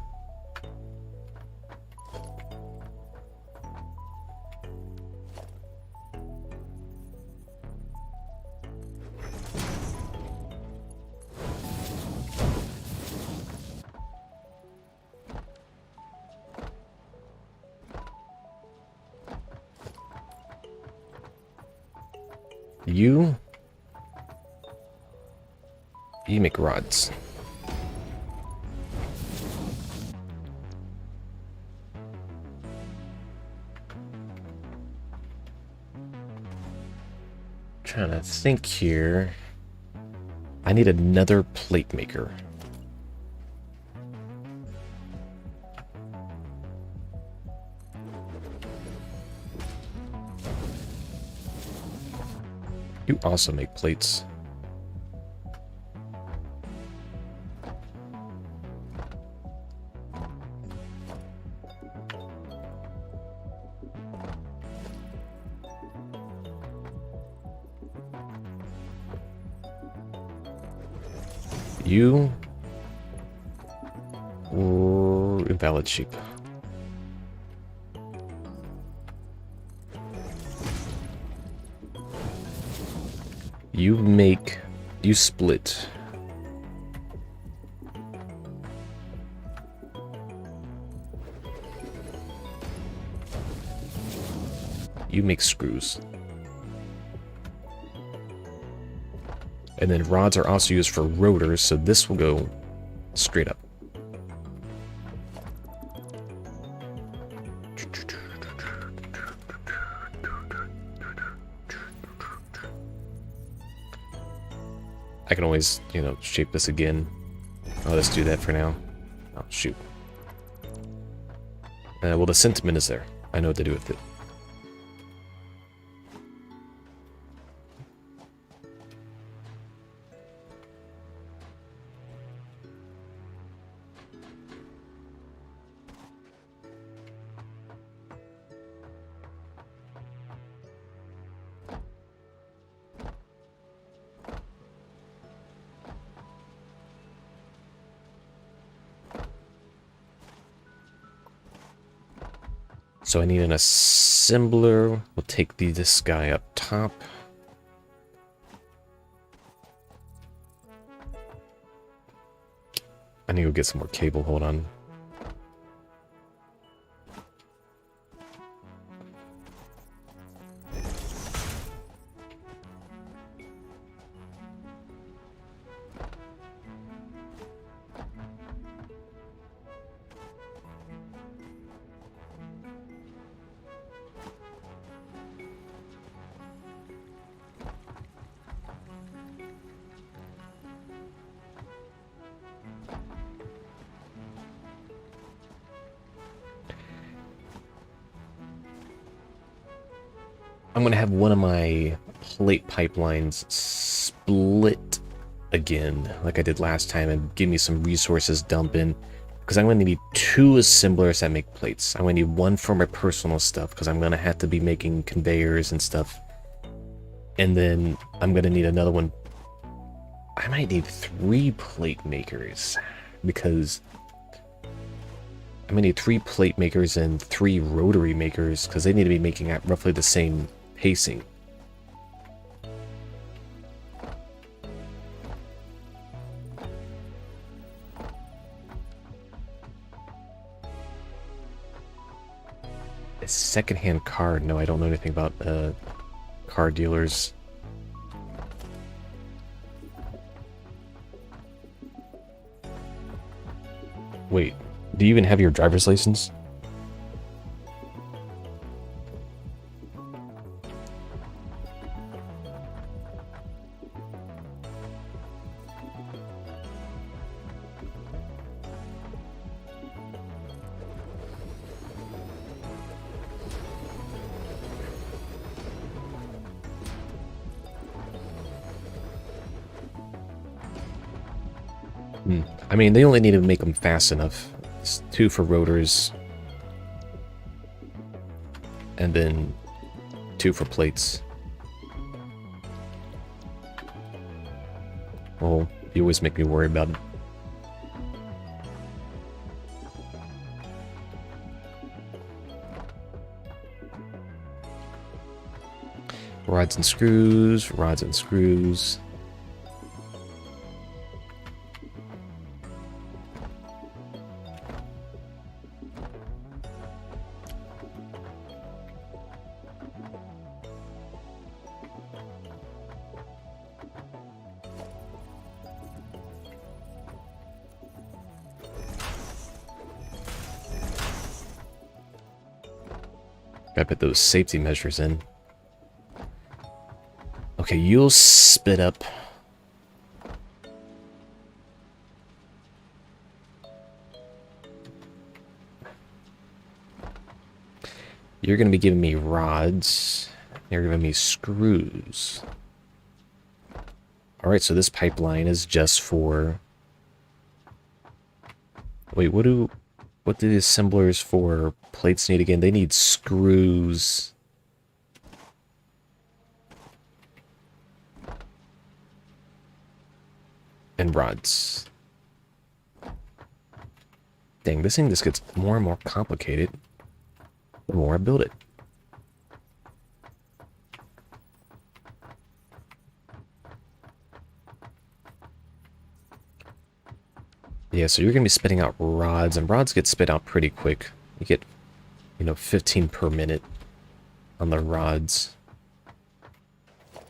You make rods. Trying to think here. I need another plate maker. You also make plates. You or invalid sheep. You split. You make screws. And then rods are also used for rotors, so this will go straight up. I can always, you know, shape this again. I'll just do that for now. Oh, shoot. Well, the sentiment is there. I know what to do with it. So I need an assembler. We'll take this guy up top. I need to go get some more cable. Hold on. I'm going to have one of my plate pipelines split again, like I did last time, and give me some resources dump in, because I'm going to need 2 assemblers that make plates. I'm going to need one for my personal stuff, because I'm going to have to be making conveyors and stuff. And then I'm going to need another one. I might need 3 plate makers, because I'm going to need 3 plate makers and 3 rotary makers, because they need to be making at roughly the same pacing. A secondhand car? No, I don't know anything about car dealers. Wait, do you even have your driver's license? I mean, they only need to make them fast enough. It's 2 for rotors. And then 2 for plates. Oh, you always make me worry about it. Rods and screws, rods and screws. Gotta put those safety measures in. Okay, you'll spit up. You're gonna be giving me rods. You're giving me screws. Alright, so this pipeline is just for... Wait, what do the assemblers for plates need again? They need screws. And rods. Dang, this thing just gets more and more complicated the more I build it. Yeah, so you're going to be spitting out rods, and rods get spit out pretty quick. You get, 15 per minute on the rods.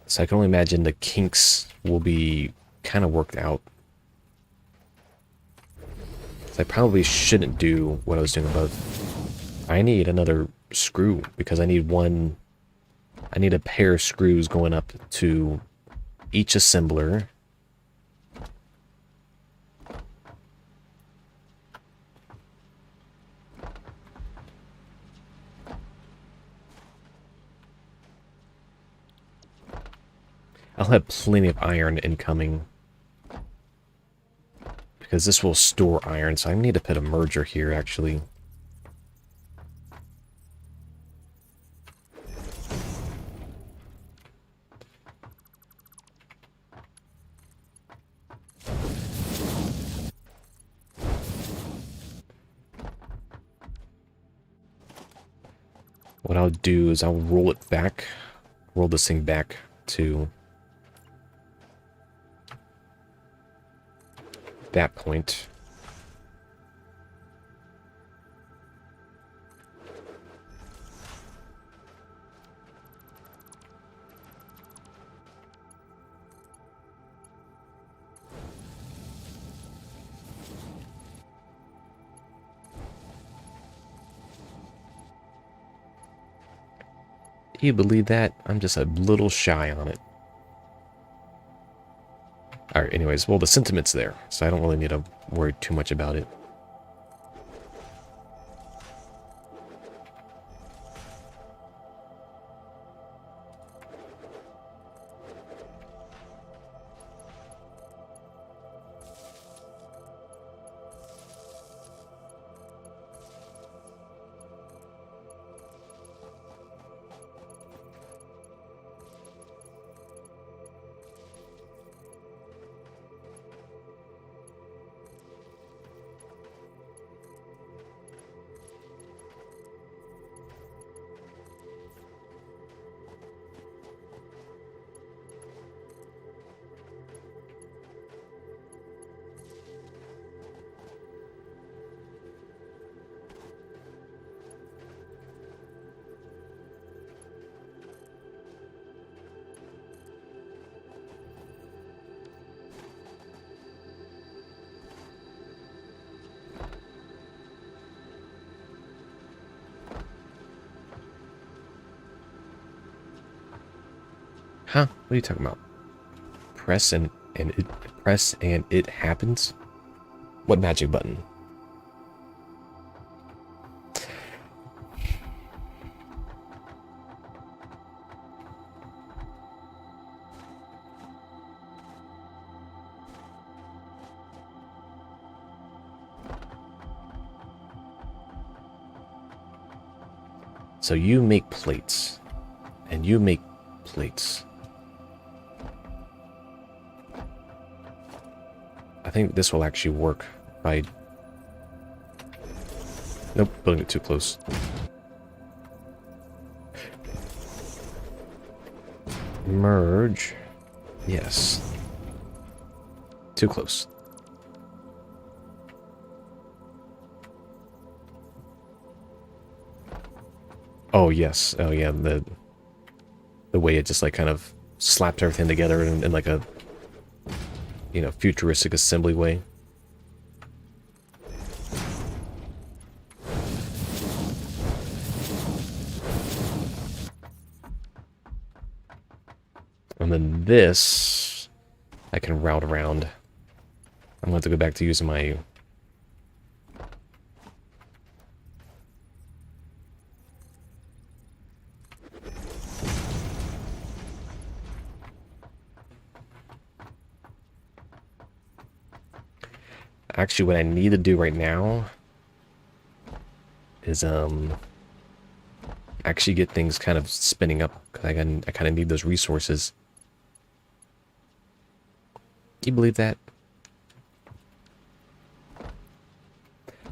So I can only imagine the kinks will be kind of worked out. So I probably shouldn't do what I was doing above. I need another screw, because I need a pair of screws going up to each assembler. I'll have plenty of iron incoming, because this will store iron, so I need to put a merger here, actually. What I'll do is I'll roll this thing back to that point. Do you believe that? I'm just a little shy on it. Alright, anyways, well, the sentiment's there, so I don't really need to worry too much about it. Huh? What are you talking about? Press and it happens? What magic button? So you make plates. And you make plates. I think this will actually work by... Nope, building it too close. Merge. Yes. Too close. Oh, yes. Oh, yeah, the way it just, like, kind of slapped everything together in like a, you know, futuristic assembly way. And then this, I can route around. I'm going to have to go back to using my... Actually, what I need to do right now is, actually get things kind of spinning up, because I kind of need those resources. Can you believe that?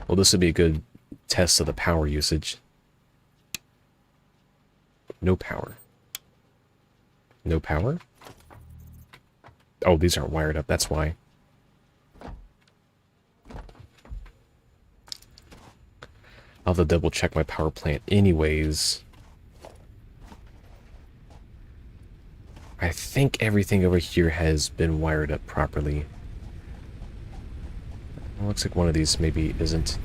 Well, this would be a good test of the power usage. No power. No power? Oh, these aren't wired up, that's why. I'll have to double check my power plant anyways. I think everything over here has been wired up properly. It looks like one of these maybe isn't.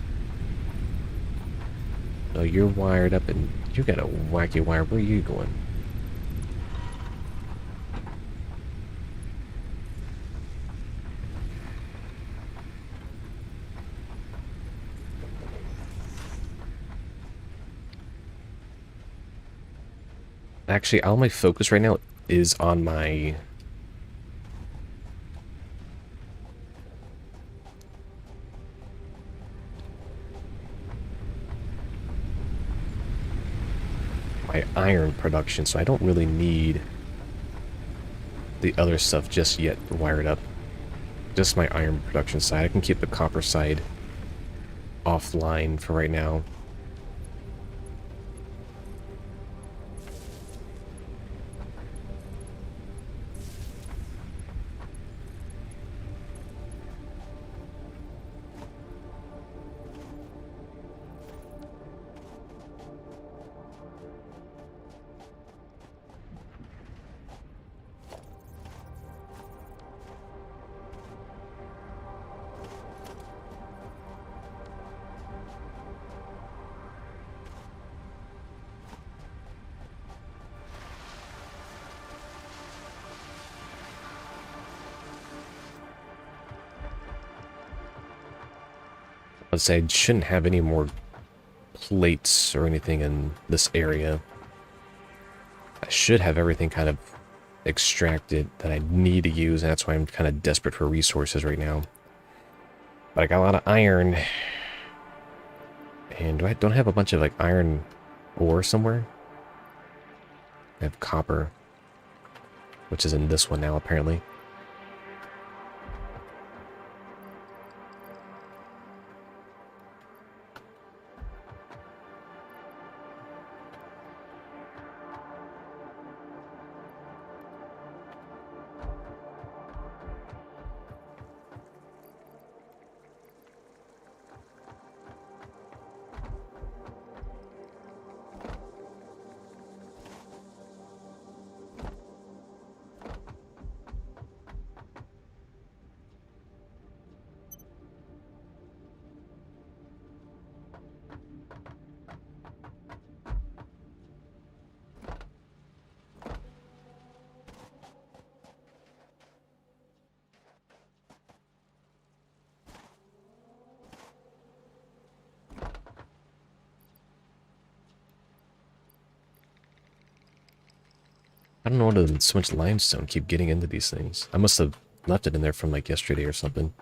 No, you're wired up and you got a wacky wire. Where are you going? Actually, all my focus right now is on my... my iron production, so I don't really need the other stuff just yet wired up. Just my iron production side. I can keep the copper side offline for right now. I'd say I shouldn't have any more plates or anything in this area. I should have everything kind of extracted that I need to use, and that's why I'm kind of desperate for resources right now. But I got a lot of iron. And don't I have a bunch of like iron ore somewhere? I have copper, which is in this one now apparently. I don't know what does so much limestone keep getting into these things. I must have left it in there from like yesterday or something.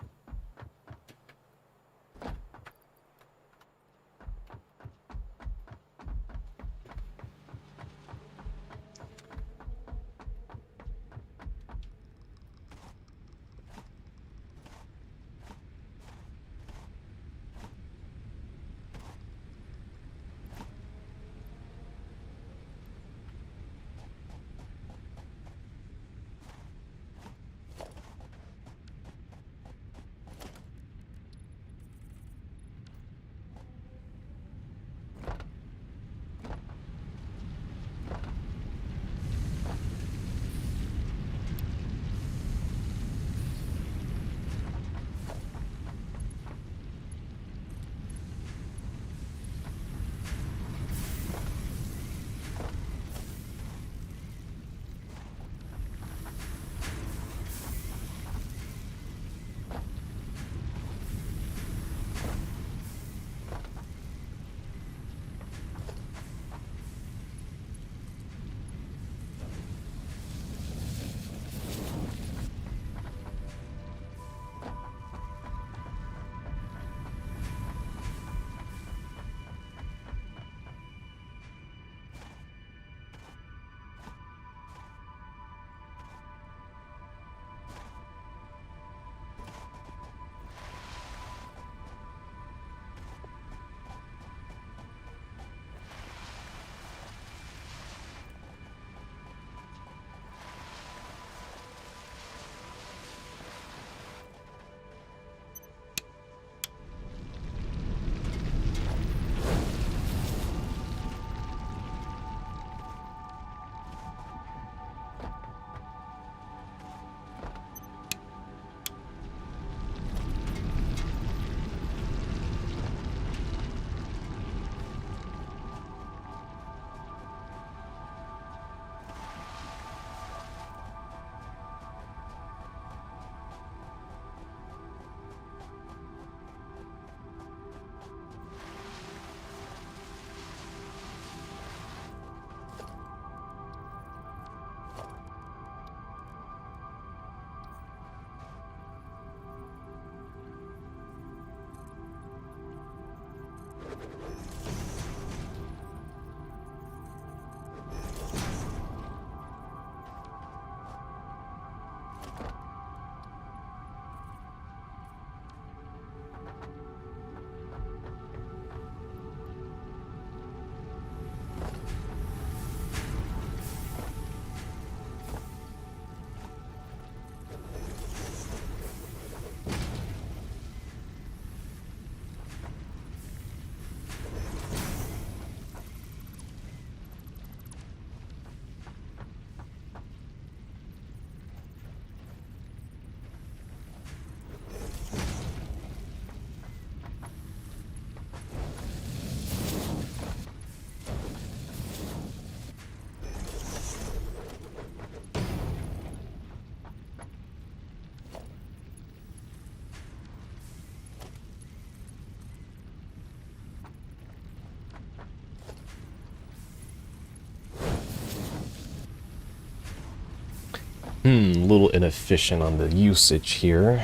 A little inefficient on the usage here.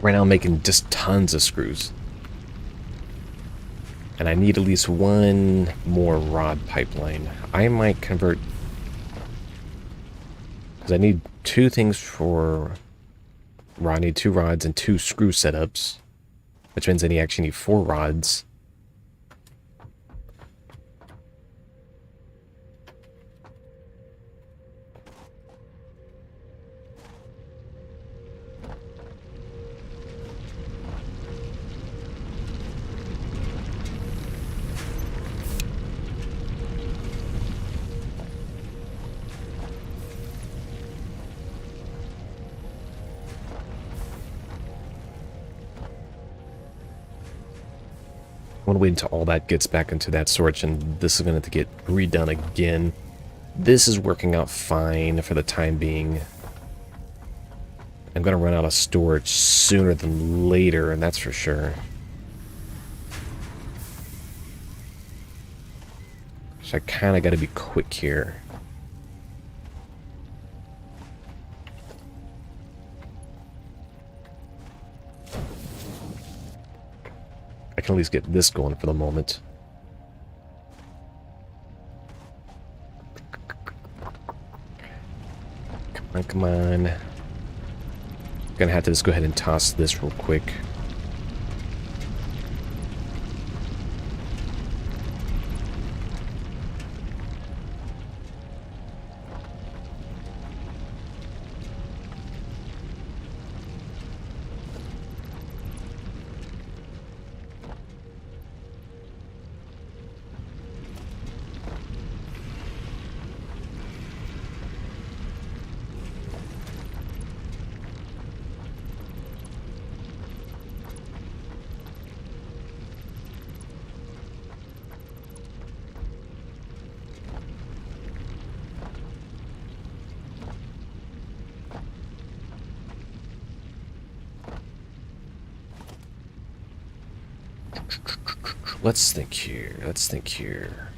Right now I'm making just tons of screws. And I need at least one more rod pipeline. I might convert... because I need two things for... I need 2 rods and 2 screw setups. Which means I actually need 4 rods. I want to wait until all that gets back into that storage, and this is going to have to get redone again. This is working out fine for the time being. I'm going to run out of storage sooner than later, and that's for sure. So I kind of got to be quick here. I can at least get this going for the moment. Come on, come on. Gonna have to just go ahead and toss this real quick. Let's think here. Let's think here.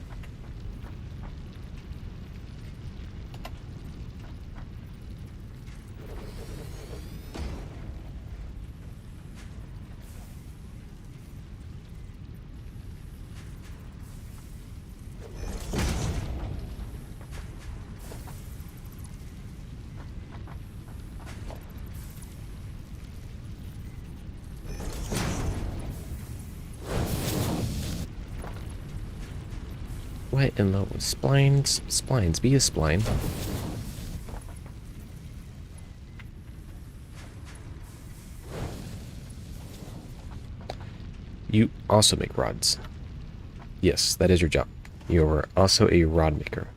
What in the splines? Splines, be a spline. You also make rods. Yes, that is your job. You're also a rod maker.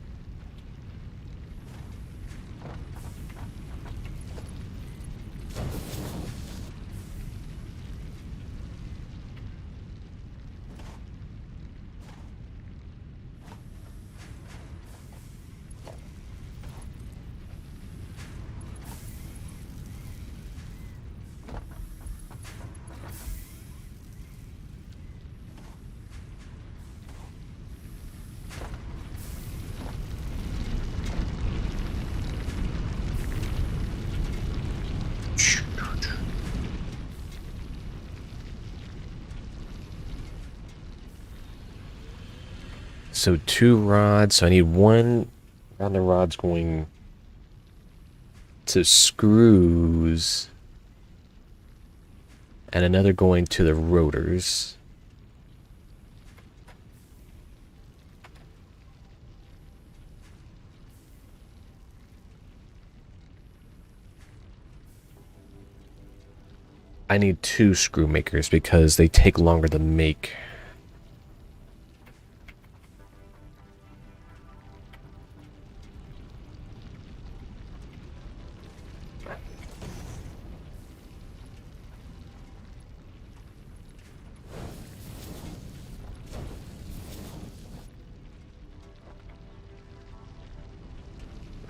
So 2 rods. So I need 1 round of rods going to screws and another going to the rotors. I need 2 screw makers because they take longer to make.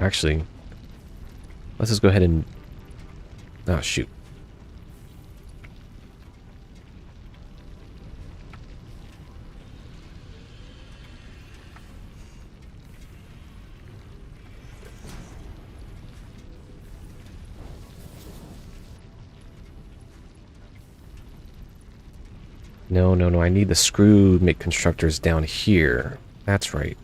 Actually, let's just go ahead and... Oh, shoot. No, no, no, I need the screw make constructors down here. That's right.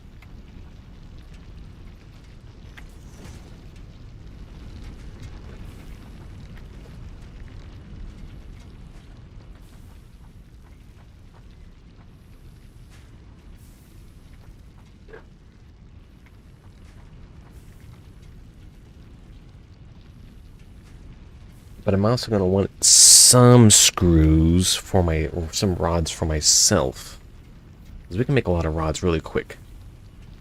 But I'm also going to want some screws for my, or some rods for myself. Because we can make a lot of rods really quick.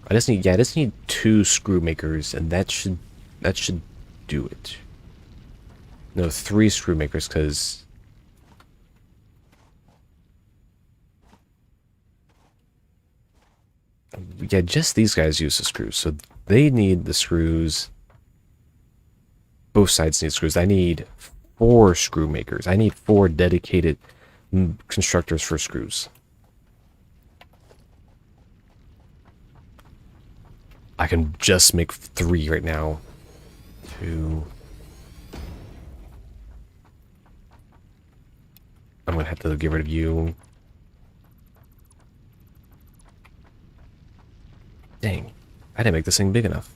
I just need 2 screw makers, and that should do it. No, 3 screw makers, because... Yeah, just these guys use the screws, so they need the screws. Both sides need screws. I need 4 screw makers. I need 4 dedicated constructors for screws. I can just make 3 right now. 2. I'm gonna have to get rid of you. Dang, I didn't make this thing big enough.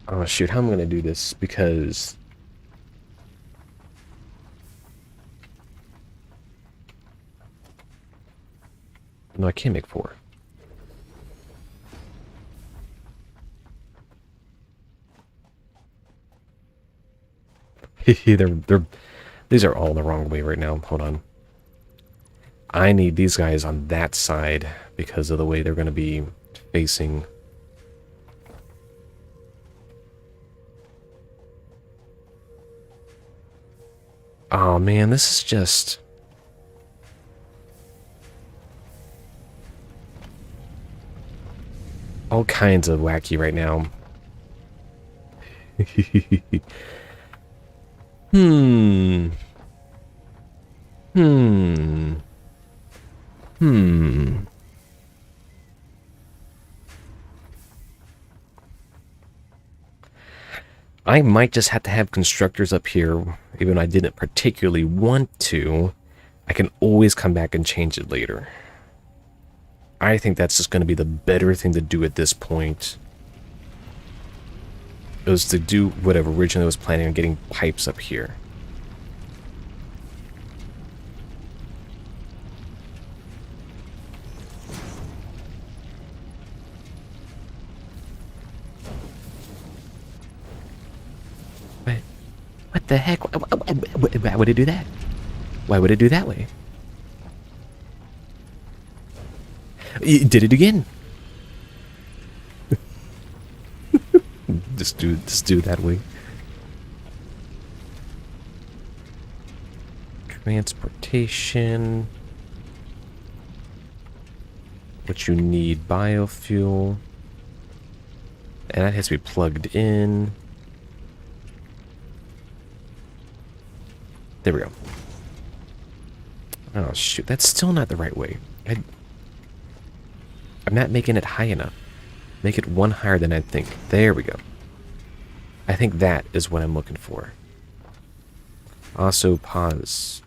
Oh shoot, how am I gonna do this? Because... No, I can't make 4. These are all the wrong way right now. Hold on. I need these guys on that side because of the way they're going to be facing. Oh man, this is just... all kinds of wacky right now. Hmm. I might just have to have constructors up here, even though I didn't particularly want to. I can always come back and change it later. I think that's just going to be the better thing to do at this point. It was to do whatever originally I was planning on getting pipes up here. What the heck? Why would it do that? Why would it do that way? It did it again. Just do it that way. Transportation. What you need, biofuel. And that has to be plugged in. There we go. Oh shoot, that's still not the right way. I'm not making it high enough. Make it 1 higher than I think. There we go. I think that is what I'm looking for. Also pause.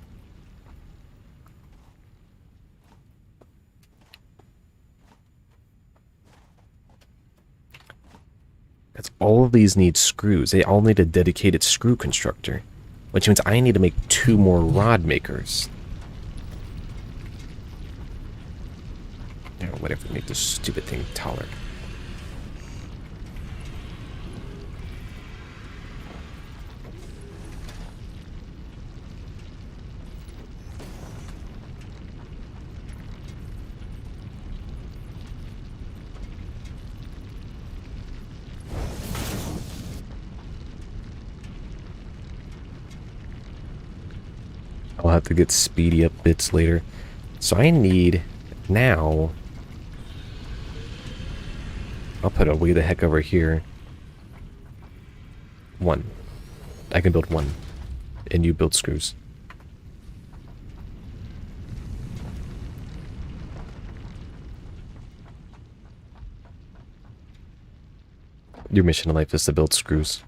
Because all of these need screws. They all need a dedicated screw constructor. Which means I need to make 2 more rod makers. Or whatever, make this stupid thing taller. have to get speedy up bits later. So I need now. I'll put a way the heck over here. 1. I can build 1. And you build screws. Your mission in life is to build screws.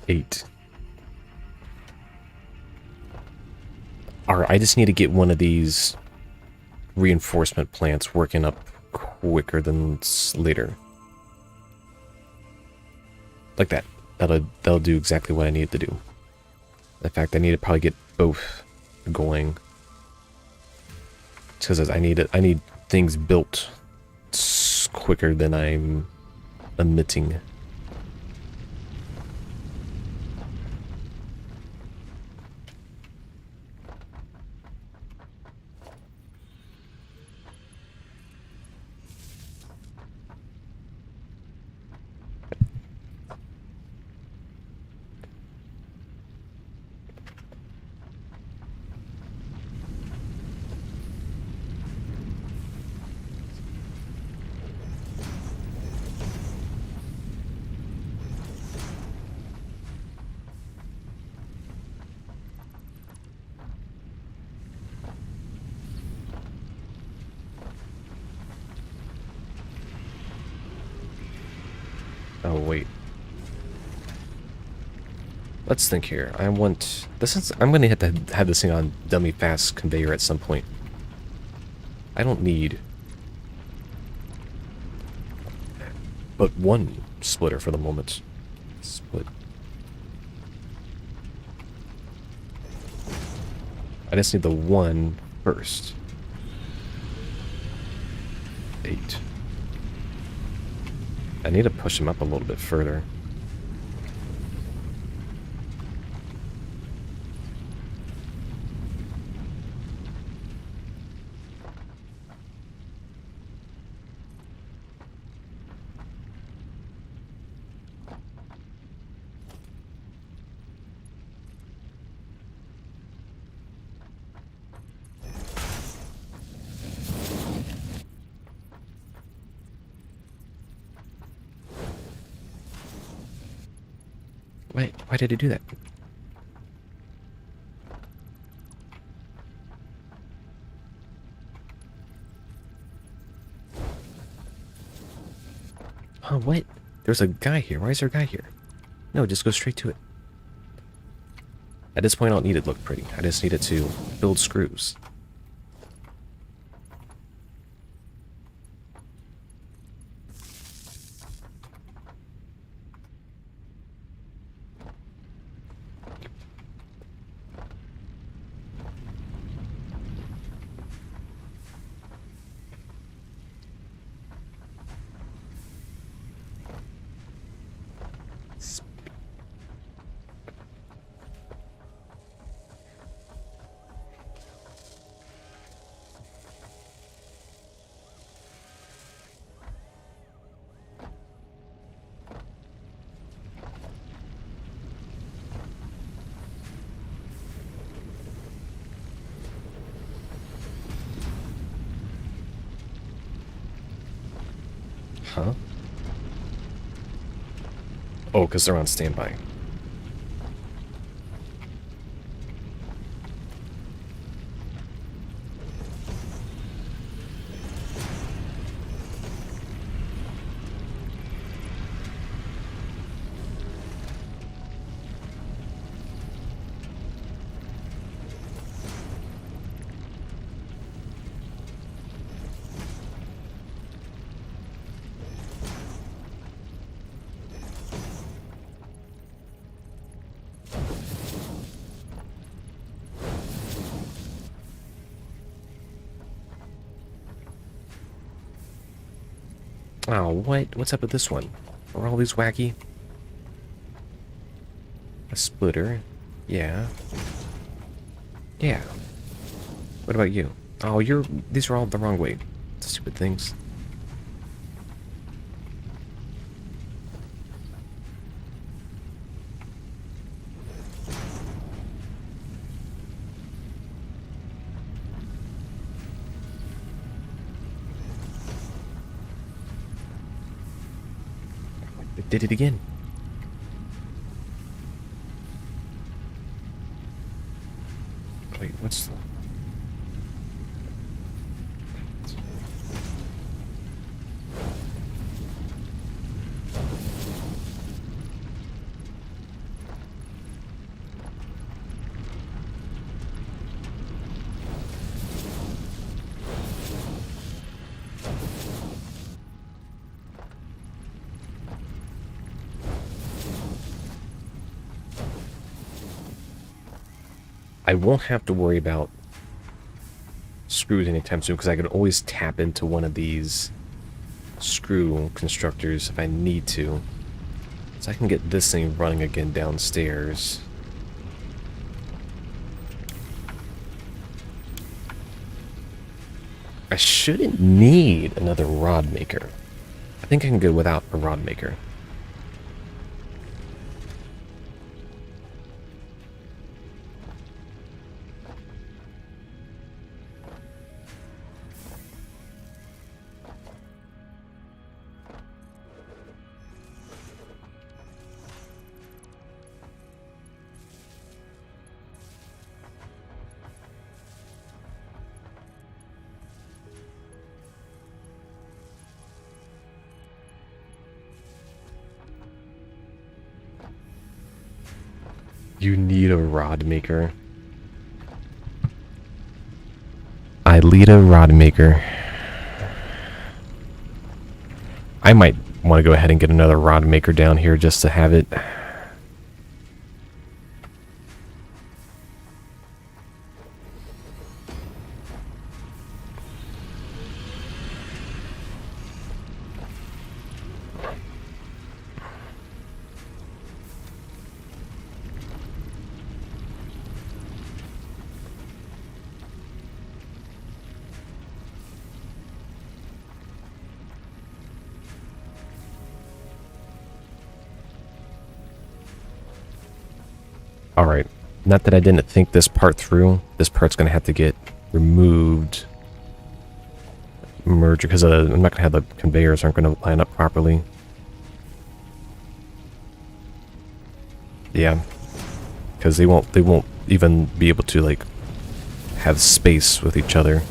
Eight. Alright, I just need to get one of these reinforcement plants working up quicker than later. Like that. That'll do exactly what I need to do. In fact, I need to probably get both going. Because I need things built quicker than I'm emitting. Oh, wait. Let's think here. I want... I'm gonna have to have this thing on dummy fast conveyor at some point. I don't need... but 1 splitter for the moment. Split. I just need the 1 first. 8. I need to push him up a little bit further. Why did he do that? Oh, what? There's a guy here. Why is there a guy here? No, just go straight to it. At this point, I don't need it to look pretty. I just need it to build screws. Huh? Oh, because they're on standby. Oh, what? What's up with this one? Are all these wacky? A splitter. Yeah. Yeah. What about you? Oh, these are all the wrong way. Stupid things. They did it again. Wait, what's... I won't have to worry about screws anytime soon because I can always tap into one of these screw constructors if I need to. So I can get this thing running again downstairs. I shouldn't need another rod maker. I think I can go without a rod maker. You need a rod maker. I need a rod maker. I might want to go ahead and get another rod maker down here just to have it. Alright, not that I didn't think this part through. This part's going to have to get removed. Merge, because I'm not going to have the conveyors aren't going to line up properly. Yeah, because they won't even be able to, like, have space with each other.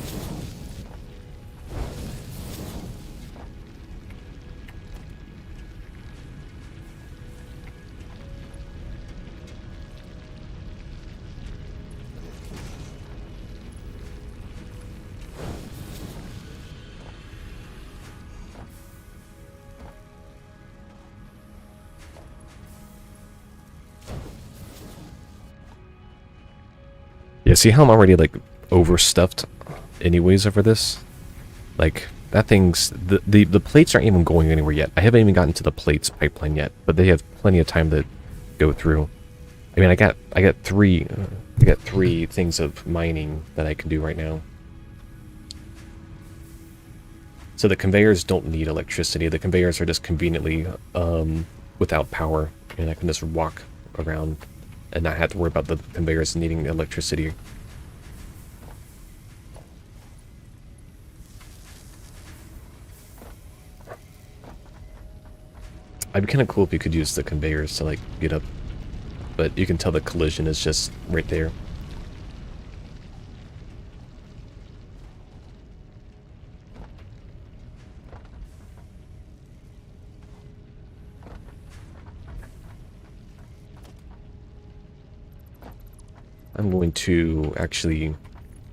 Yeah, see how I'm already, like, overstuffed anyways over this? Like, that thing's... The plates aren't even going anywhere yet. I haven't even gotten to the plates pipeline yet, but they have plenty of time to go through. I mean, I got three things of mining that I can do right now. So the conveyors don't need electricity. The conveyors are just conveniently without power, and I can just walk around and not have to worry about the conveyors needing electricity. It'd be kind of cool if you could use the conveyors to, like, get up, but you can tell the collision is just right there. I'm going to actually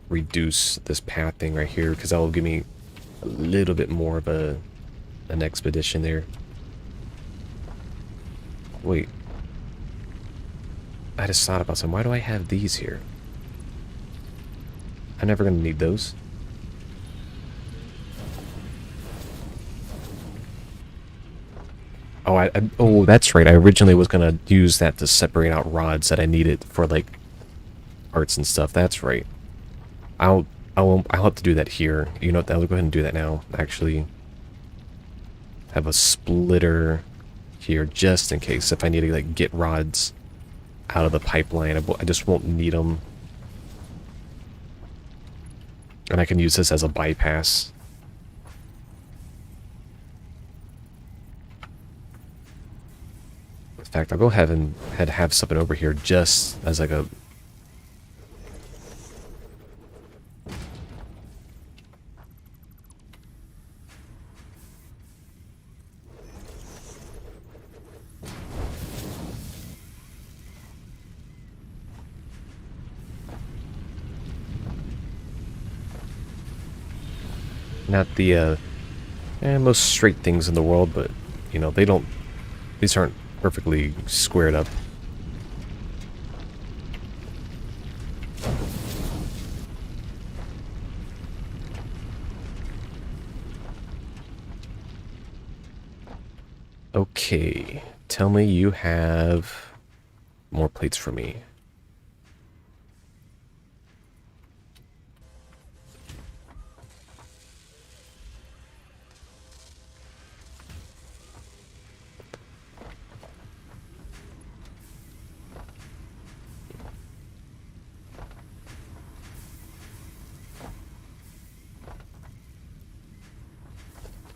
reduce this path thing right here because that will give me a little bit more of an expedition there. Wait. I just thought about something. Why do I have these here? I'm never going to need those. Oh, that's right. I originally was gonna use that to separate out rods that I needed for like parts and stuff. That's right. I'll I'll have to do that here. You know what? I'll go ahead and do that now. Actually, have a splitter here just in case if I need to like get rods out of the pipeline. I just won't need them, and I can use this as a bypass. In fact, I'll go ahead and have something over here just as like a... Not the most straight things in the world, but you know, they don't... These aren't perfectly squared up. Okay, tell me you have more plates for me.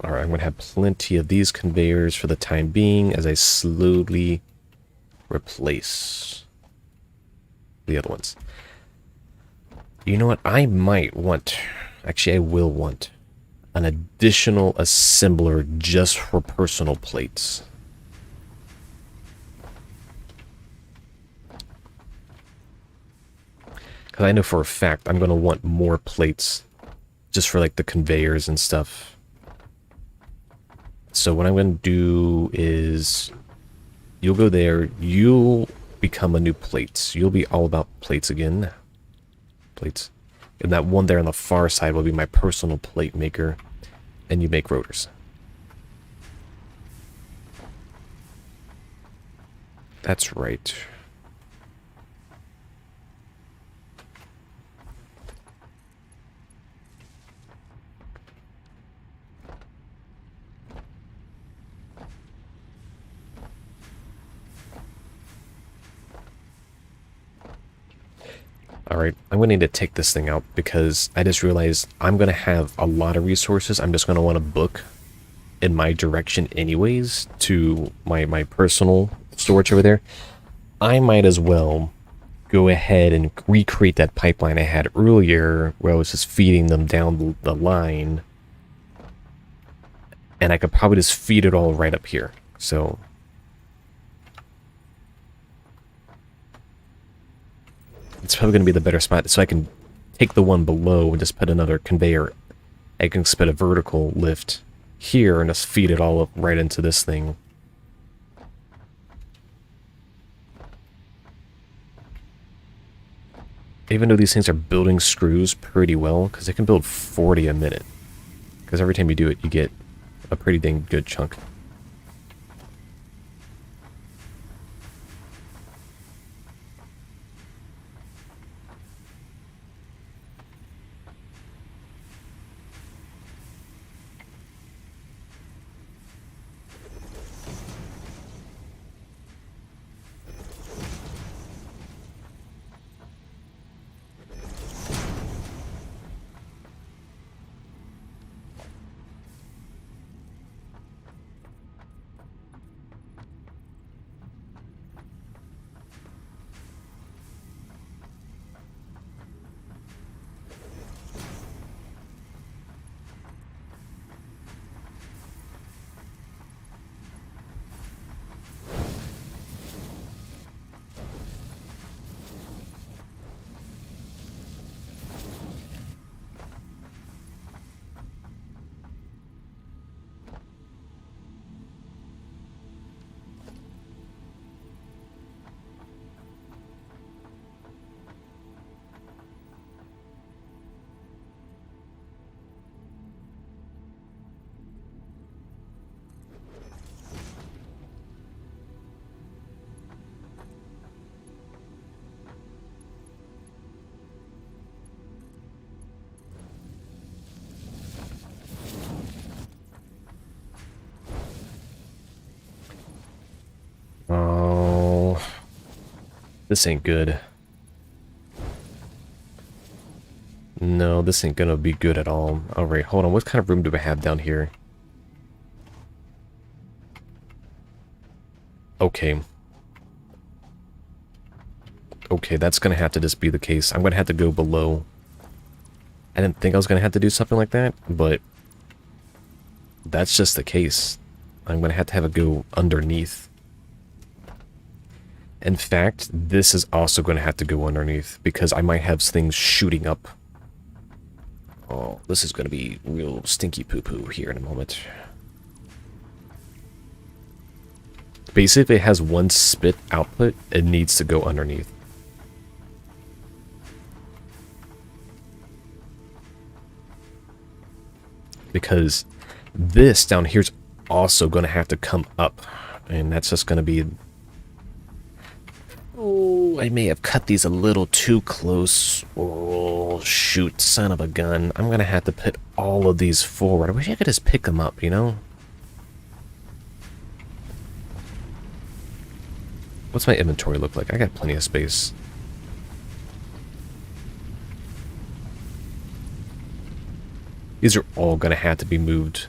Alright, I'm going to have plenty of these conveyors for the time being as I slowly replace the other ones. You know what? I might want... Actually, I will want an additional assembler just for personal plates. Because I know for a fact I'm going to want more plates just for like the conveyors and stuff. So what I'm going to do is you'll go there, you'll become a new plates. You'll be all about plates again. Plates. And that one there on the far side will be my personal plate maker. And you make rotors. That's right. Alright, I'm going to need to take this thing out because I just realized I'm going to have a lot of resources. I'm just going to want to book in my direction anyways to my personal storage over there. I might as well go ahead and recreate that pipeline I had earlier where I was just feeding them down the line. And I could probably just feed it all right up here. So... it's probably going to be the better spot, so I can take the one below and just put another conveyor. I can just put a vertical lift here and just feed it all up right into this thing. Even though these things are building screws pretty well, because they can build 40 a minute. Because every time you do it, you get a pretty dang good chunk. This ain't good. No, this ain't gonna be good at all. Alright, hold on. What kind of room do we have down here? Okay. Okay, that's gonna have to just be the case. I'm gonna have to go below. I didn't think I was gonna have to do something like that, but that's just the case. I'm gonna have to have it go underneath. In fact, this is also gonna have to go underneath because I might have things shooting up. Oh, this is gonna be real stinky poo-poo here in a moment. Basically, it has one spit output. It needs to go underneath. Because this down here's also going to have to come up. And that's just going to be... Oh, I may have cut these a little too close. Oh, shoot, son of a gun. I'm going to have to put all of these forward. I wish I could just pick them up, you know? What's my inventory look like? I got plenty of space. These are all going to have to be moved.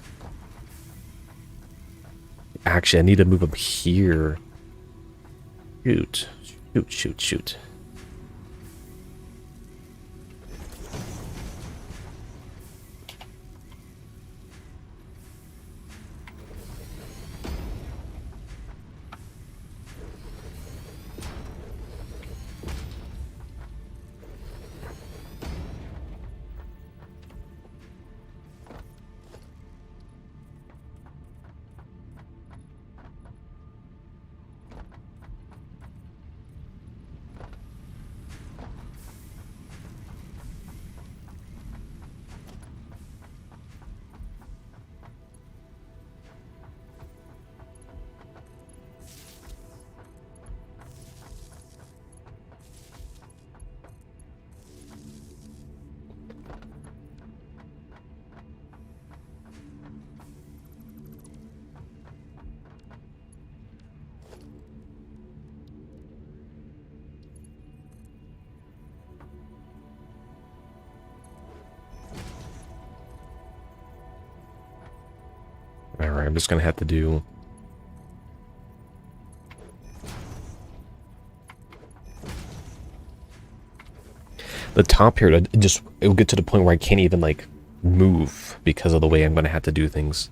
Actually, I need to move them here. Shoot. Shoot, shoot, shoot. Alright, I'm just going to have to do... The top here, it'll get to the point where I can't even, like, move because of the way I'm going to have to do things.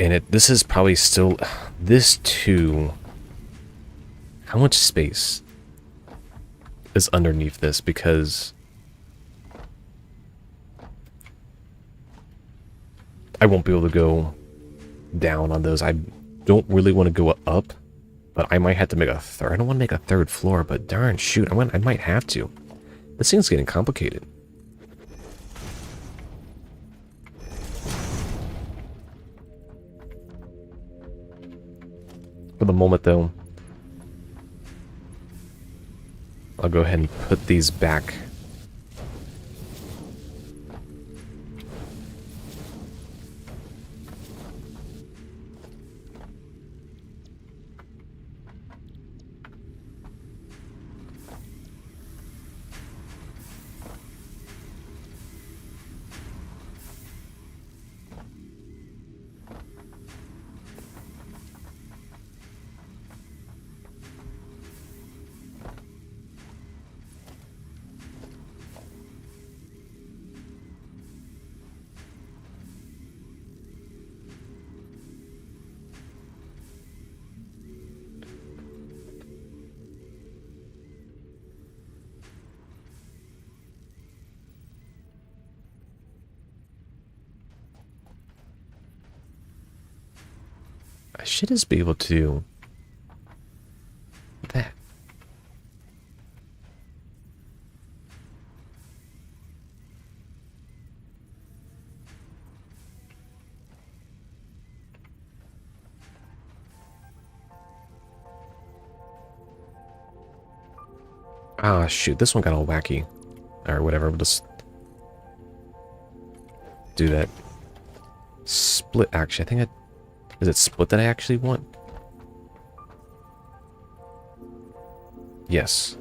And this is probably still... This, too... How much space is underneath this? Because... I won't be able to go down on those. I don't really want to go up, but I might have to make a third. I don't want to make a third floor, but darn shoot, I might have to. This thing's getting complicated. For the moment, though, I'll go ahead and put these back. I should just be able to do that. Ah, shoot, this one got all wacky. Or whatever, we'll just do that. Split, actually, I think is it split that I actually want? Yes.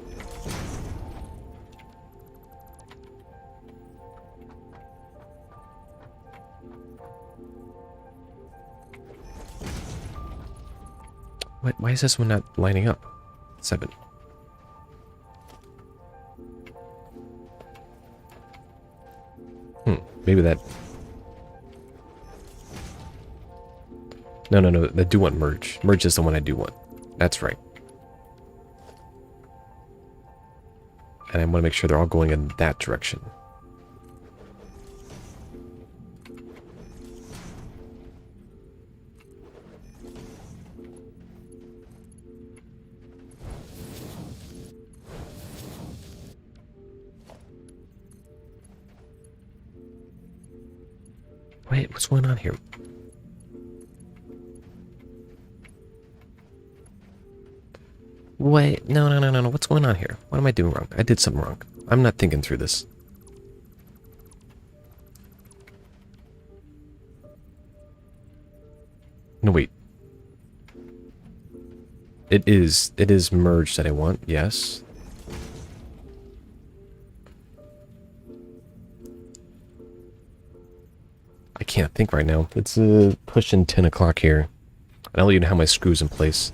Why is this one not lining up? 7. Maybe that... No. I do want merge. Merge is the one I do want. That's right. And I want to make sure they're all going in that direction. Wait, what's going on here? Wait, no. What's going on here? What am I doing wrong? I did something wrong. I'm not thinking through this. No, wait. It is merged that I want, yes. I can't think right now. It's pushing 10 o'clock here. I don't even have my screws in place.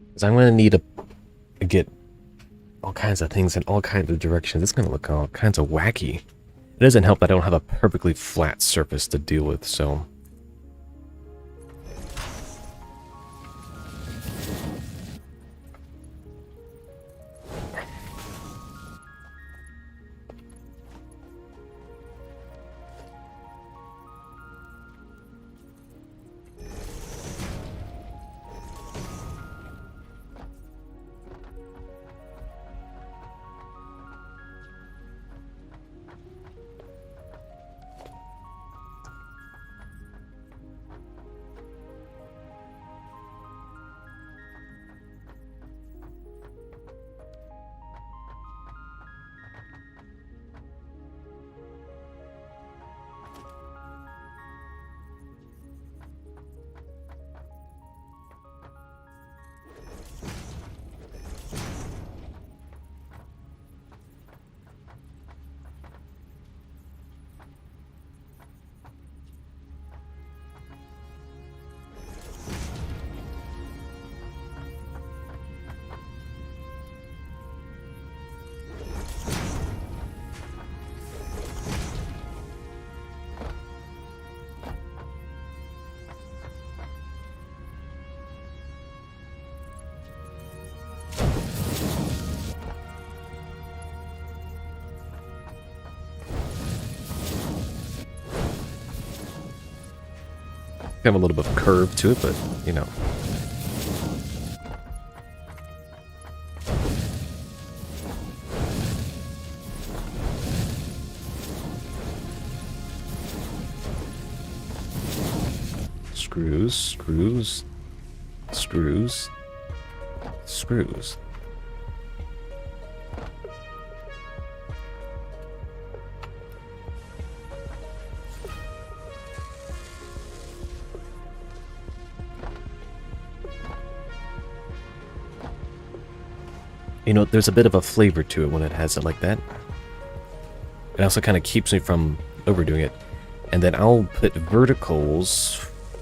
Because I'm going to need to get all kinds of things in all kinds of directions. It's going to look all kinds of wacky. It doesn't help that I don't have a perfectly flat surface to deal with, so... Have a little bit of curve to it, but, you know. Screws, screws, screws, screws. You know, there's a bit of a flavor to it when it has it like that. It also kind of keeps me from overdoing it. And then I'll put verticals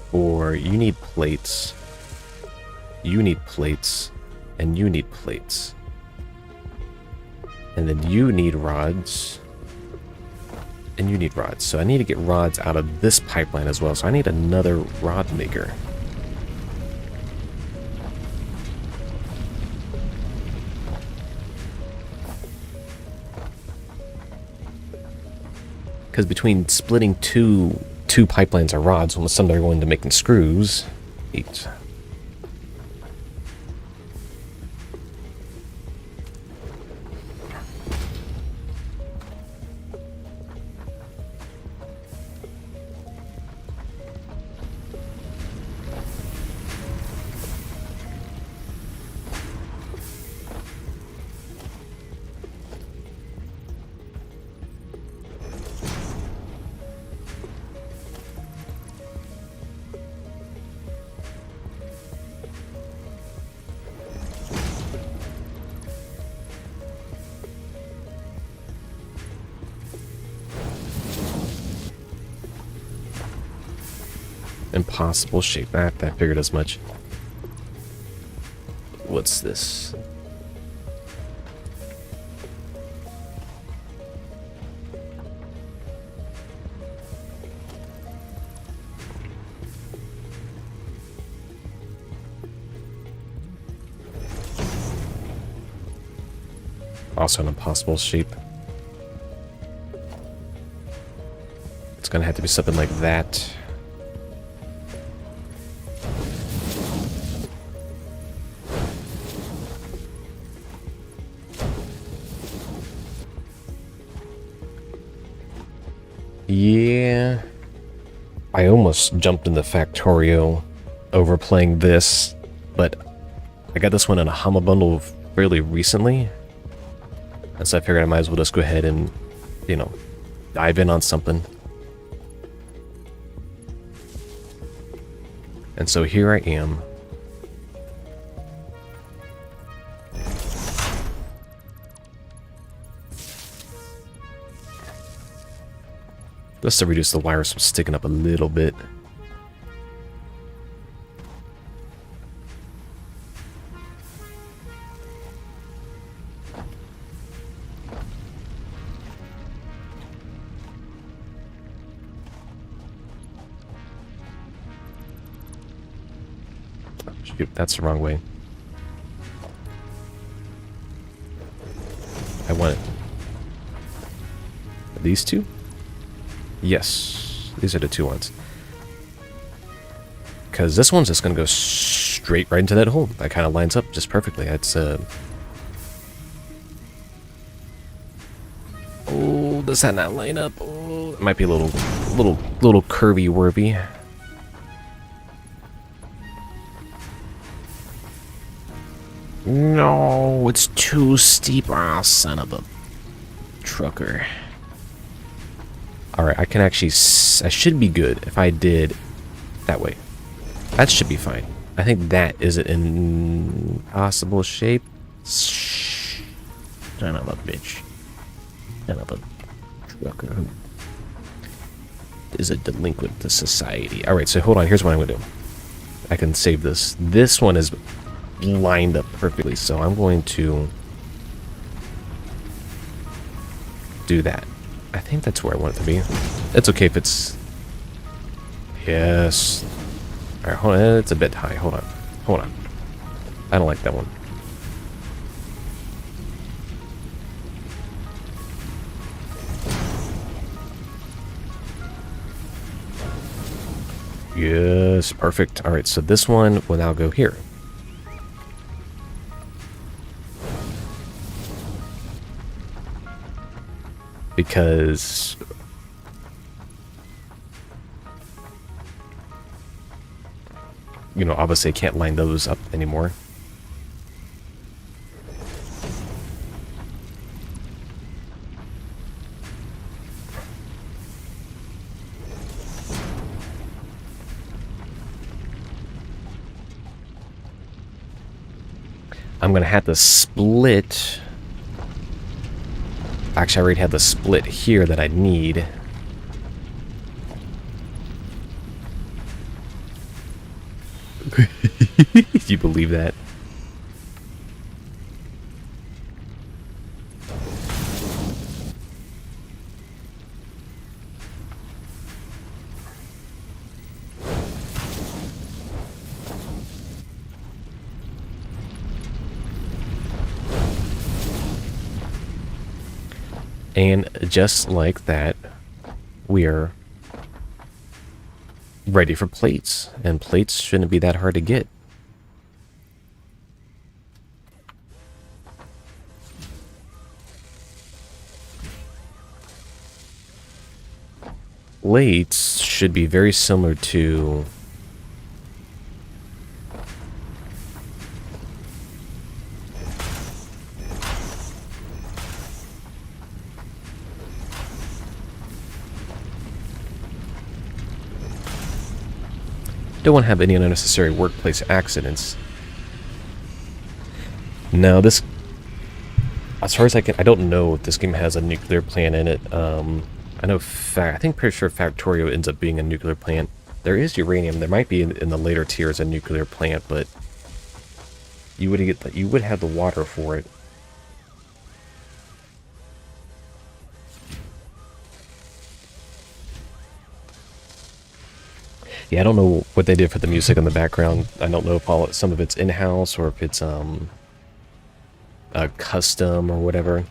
for you need plates, and you need plates. And then you need rods, and you need rods. So I need to get rods out of this pipeline as well. So I need another rod maker. Because between splitting two pipelines of rods, when some are going to making screws, eat. Impossible shape. I figured as much. What's this? Also an impossible shape. It's gonna have to be something like that. Yeah, I almost jumped in the Factorio over playing this, but I got this one in a Hummer bundle fairly recently, and so I figured I might as well just go ahead and, you know, dive in on something. And so here I am. Just to reduce the wires from sticking up a little bit. Oh, shoot, that's the wrong way. I want it. These two? Yes, these are the two ones. Because this one's just going to go straight right into that hole. That kind of lines up just perfectly. It's oh, does that not line up? Oh, it might be a little curvy worvy. No, it's too steep. Ah, oh, son of a trucker. Alright, I can actually... I should be good if I did that way. That should be fine. I think that is an impossible shape. Son of a bitch. Son of a trucker who is a delinquent to society. Alright, so hold on. Here's what I'm going to do. I can save this. This one is lined up perfectly, so I'm going to do that. I think that's where I want it to be. It's okay if it's... Yes. Alright, hold on. It's a bit high. Hold on. Hold on. I don't like that one. Yes, perfect. All right, so this one will now go here. Because you know, obviously I can't line those up anymore. I'm gonna have to split. Actually, I already have the split here that I need. Do you believe that? And just like that, we are ready for plates. And plates shouldn't be that hard to get. Plates should be very similar to... Don't want to have any unnecessary workplace accidents. No, this... As far as I can... I don't know if this game has a nuclear plant in it. I know... I think pretty sure Factorio ends up being a nuclear plant. There is uranium. There might be in the later tiers a nuclear plant, but... You would have the water for it. Yeah, I don't know what they did for the music in the background. I don't know if some of it's in-house or if it's a custom or whatever.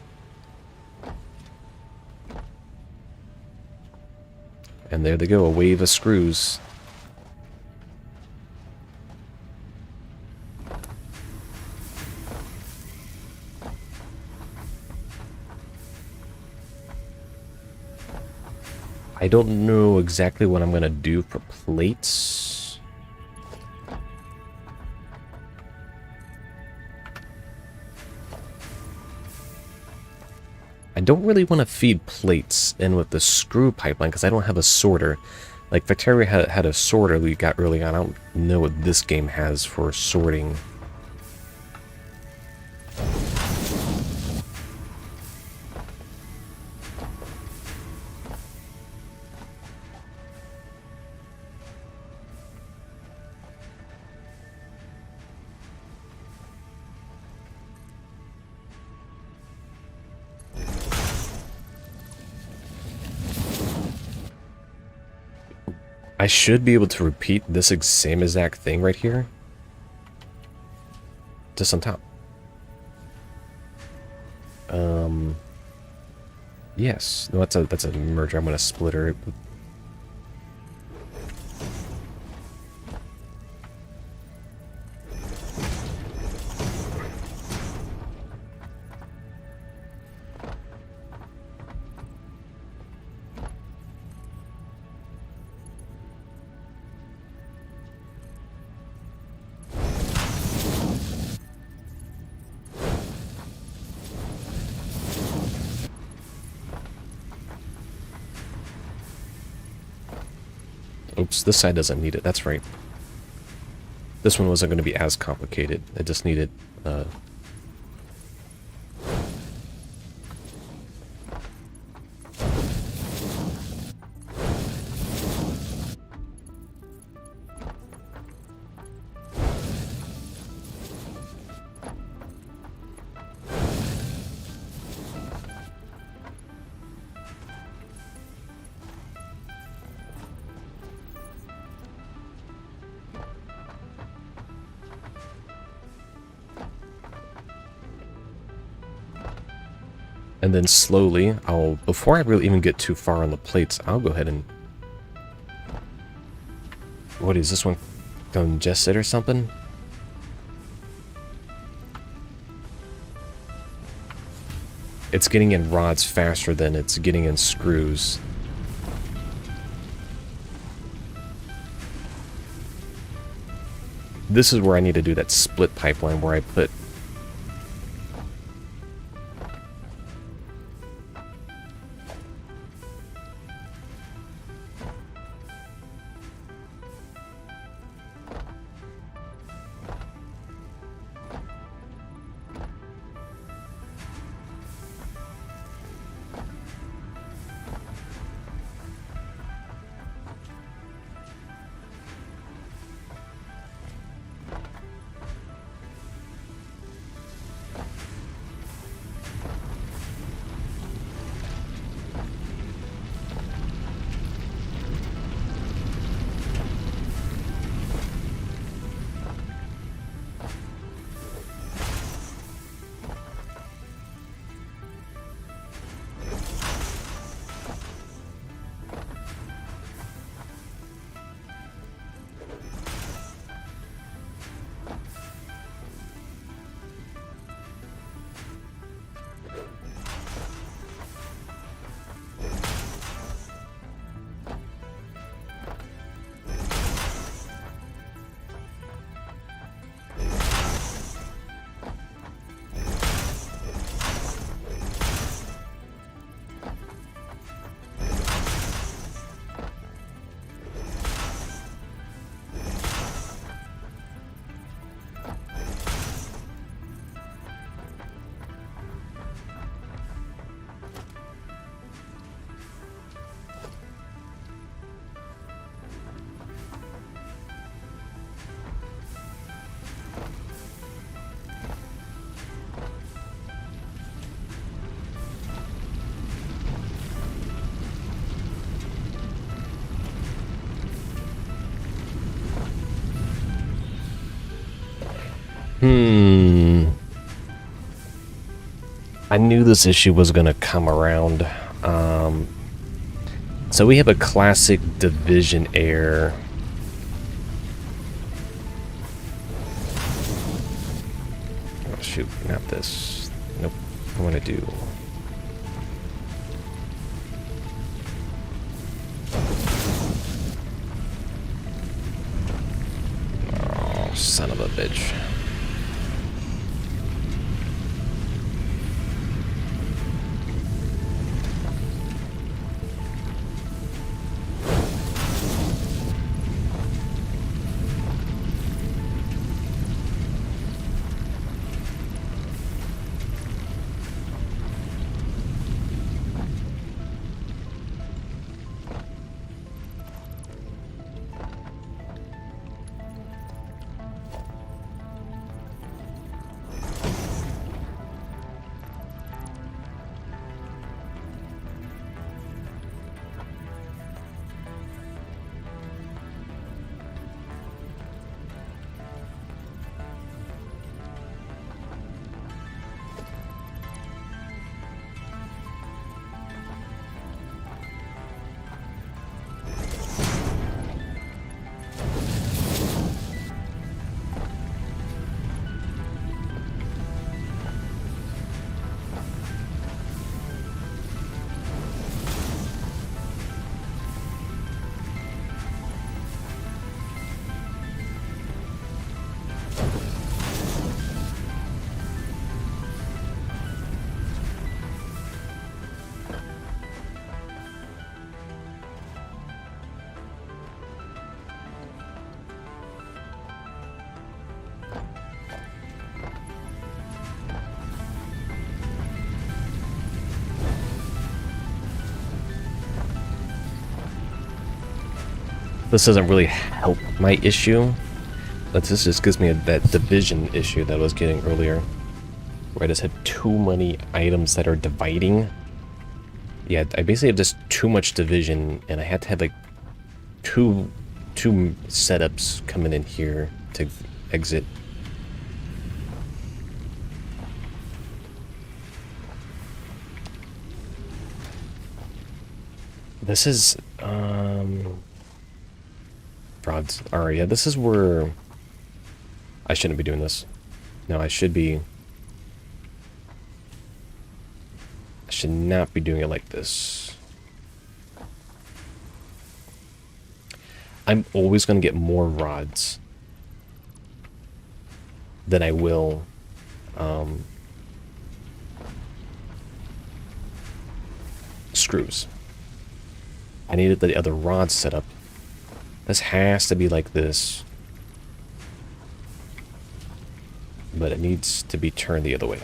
And there they go, a wave of screws. I don't know exactly what I'm gonna do for plates. I don't really want to feed plates in with the screw pipeline because I don't have a sorter. Like Factorio had a sorter we got early on. I don't know what this game has for sorting. I should be able to repeat this same exact thing right here. Just on top. Yes. No, that's a merger. I'm gonna split her. Oops, this side doesn't need it. That's right. This one wasn't going to be as complicated. It just needed... And then slowly, before I really even get too far on the plates, I'll go ahead and What is this one? Congested or something? It's getting in rods faster than it's getting in screws. This is where I need to do that split pipeline where I put I knew this issue was gonna come around. So we have a classic division error. Oh, shoot, not this. Nope. I want to do. Oh, son of a bitch. This doesn't really help my issue, but this just gives me that division issue that I was getting earlier, where I just had too many items that are dividing. Yeah, I basically have just too much division, and I had to have like two setups coming in here to exit. This is Frauds. Alright, yeah, this is where I shouldn't be doing this. No, I should not be doing it like this. I'm always going to get more rods than I will screws. I needed the other rod set up. This has to be like this, but it needs to be turned the other way.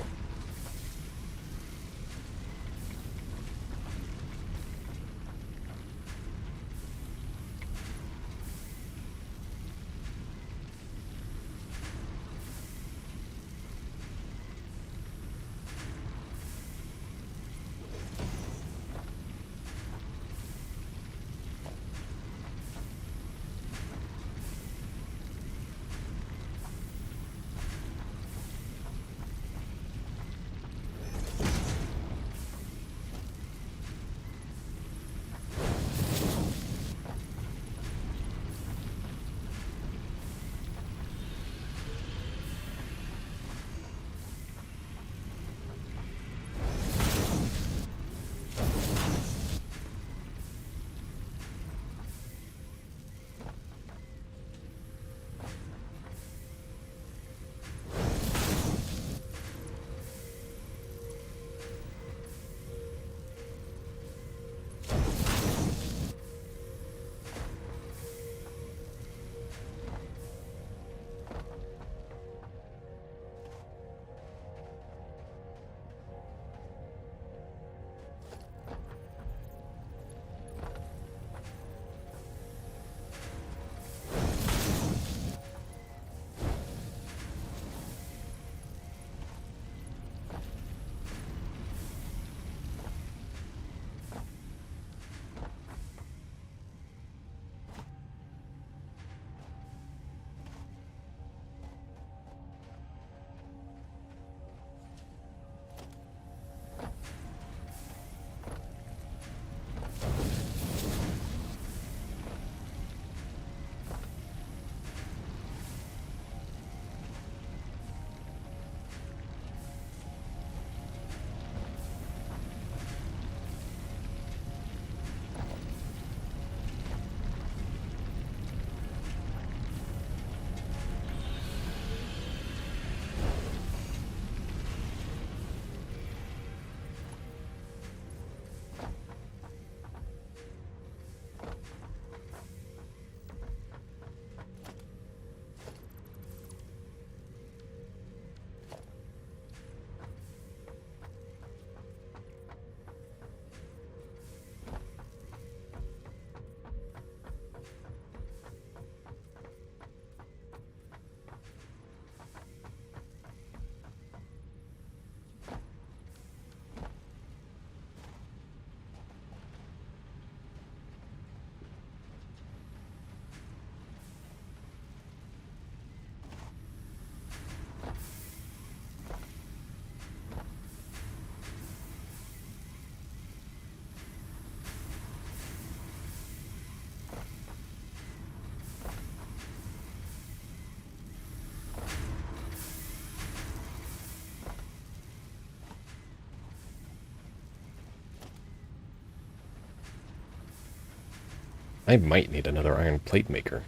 I might need another iron plate maker.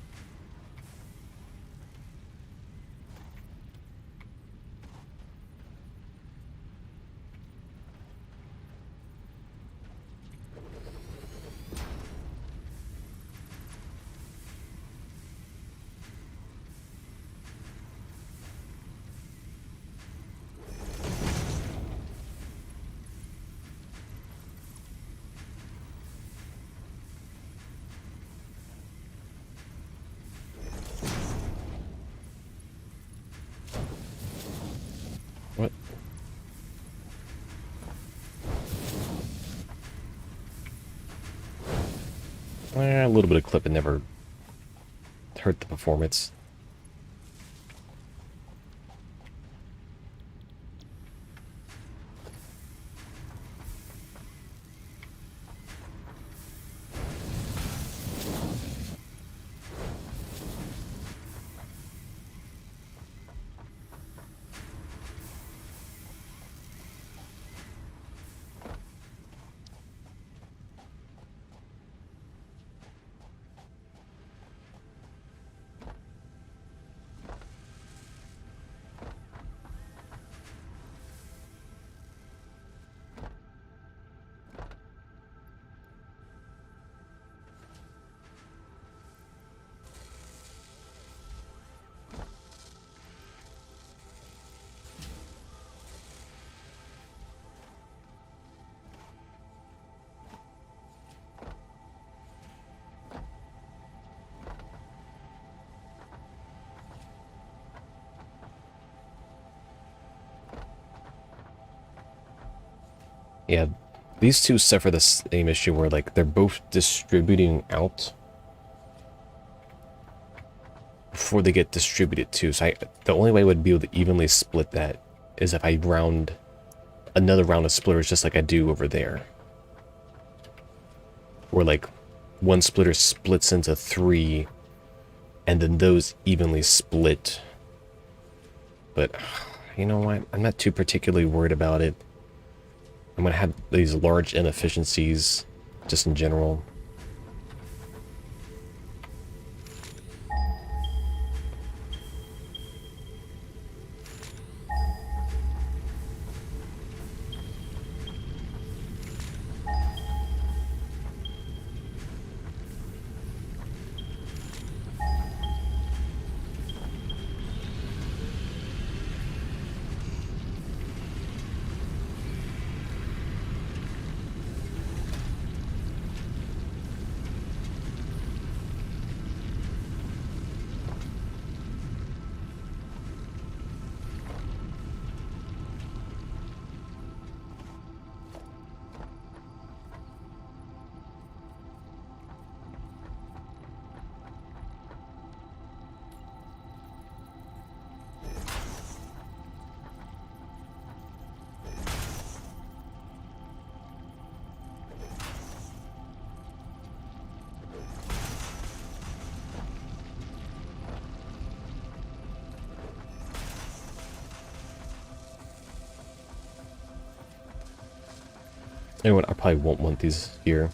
What? A little bit of clipping never hurt the performance. Yeah, these two suffer the same issue where like they're both distributing out before they get distributed too. So the only way I would be able to evenly split that is if I round another round of splitters just like I do over there. Where like one splitter splits into 3 and then those evenly split. But you know what? I'm not too particularly worried about it. I'm going to have these large inefficiencies just in general. You know what? I probably won't want these here.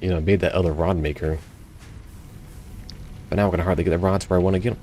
You know, I made that other rod maker. But now I'm going to hardly get the rods where I want to get them.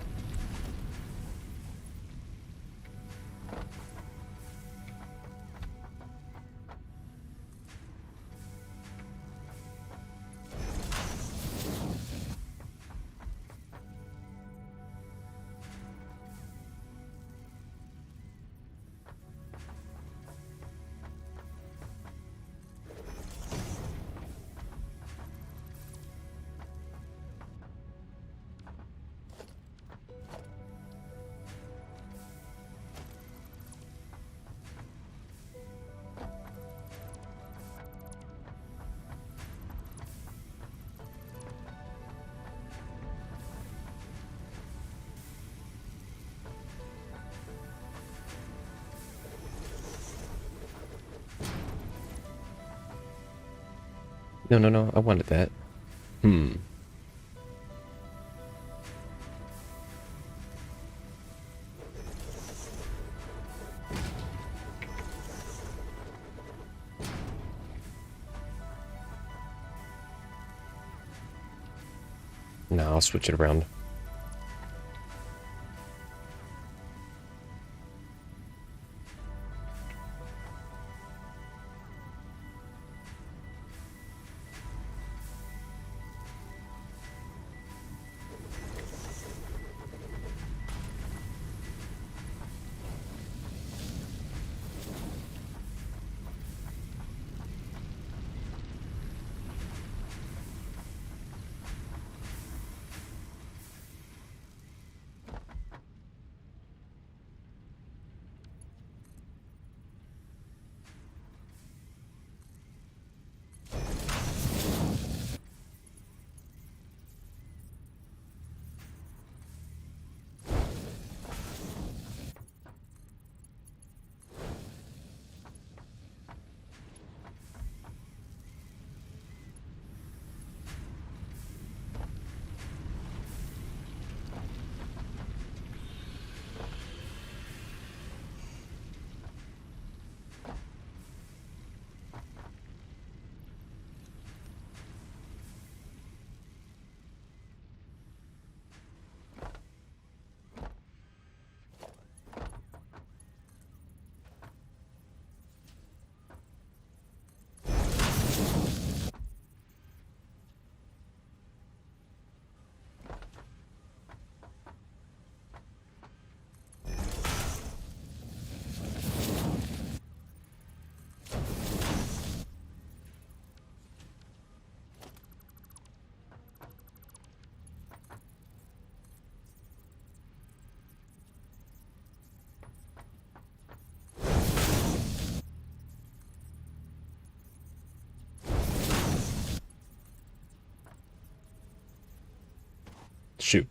No, no, no, I wanted that. Hmm. No, I'll switch it around. Shoot.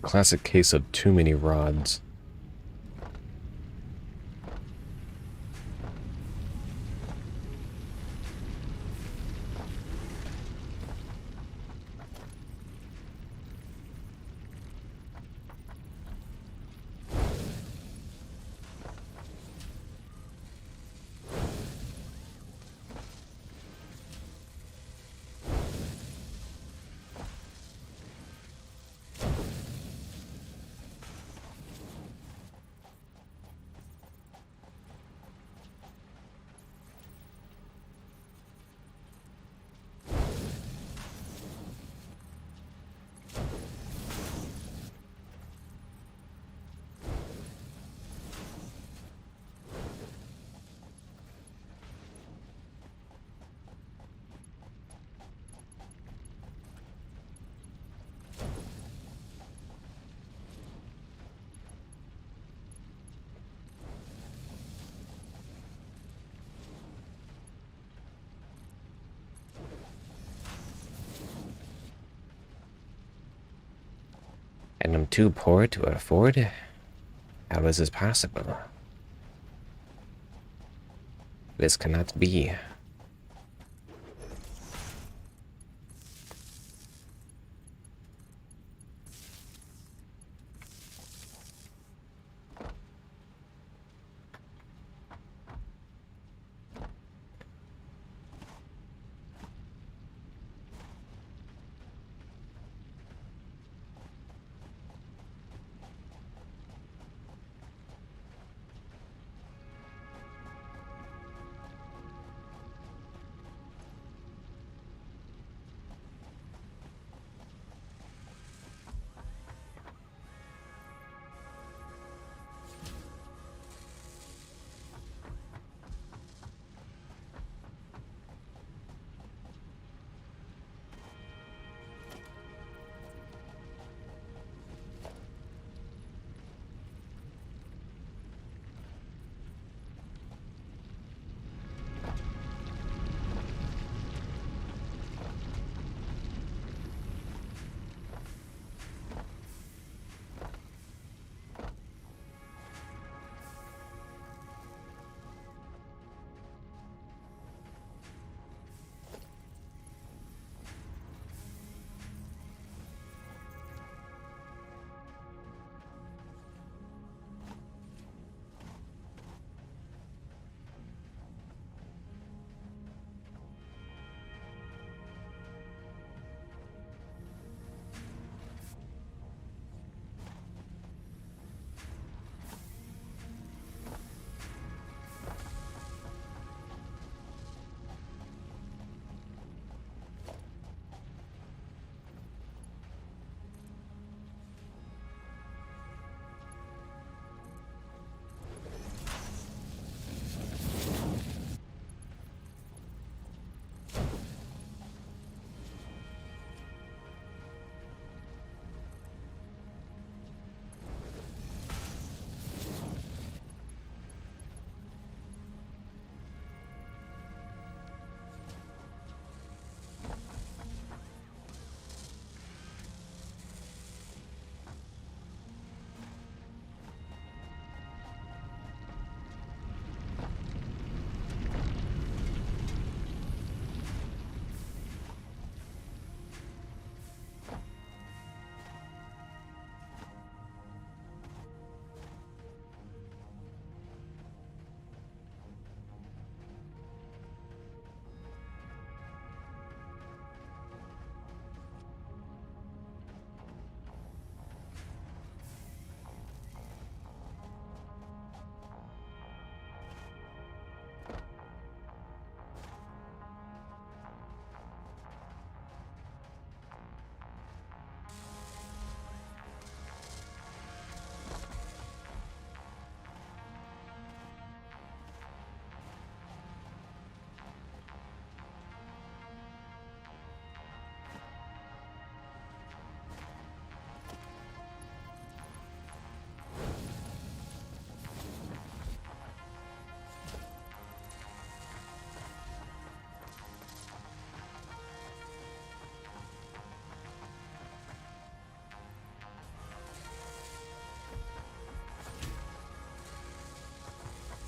Classic case of too many rods. And I'm too poor to afford? How is this possible? This cannot be.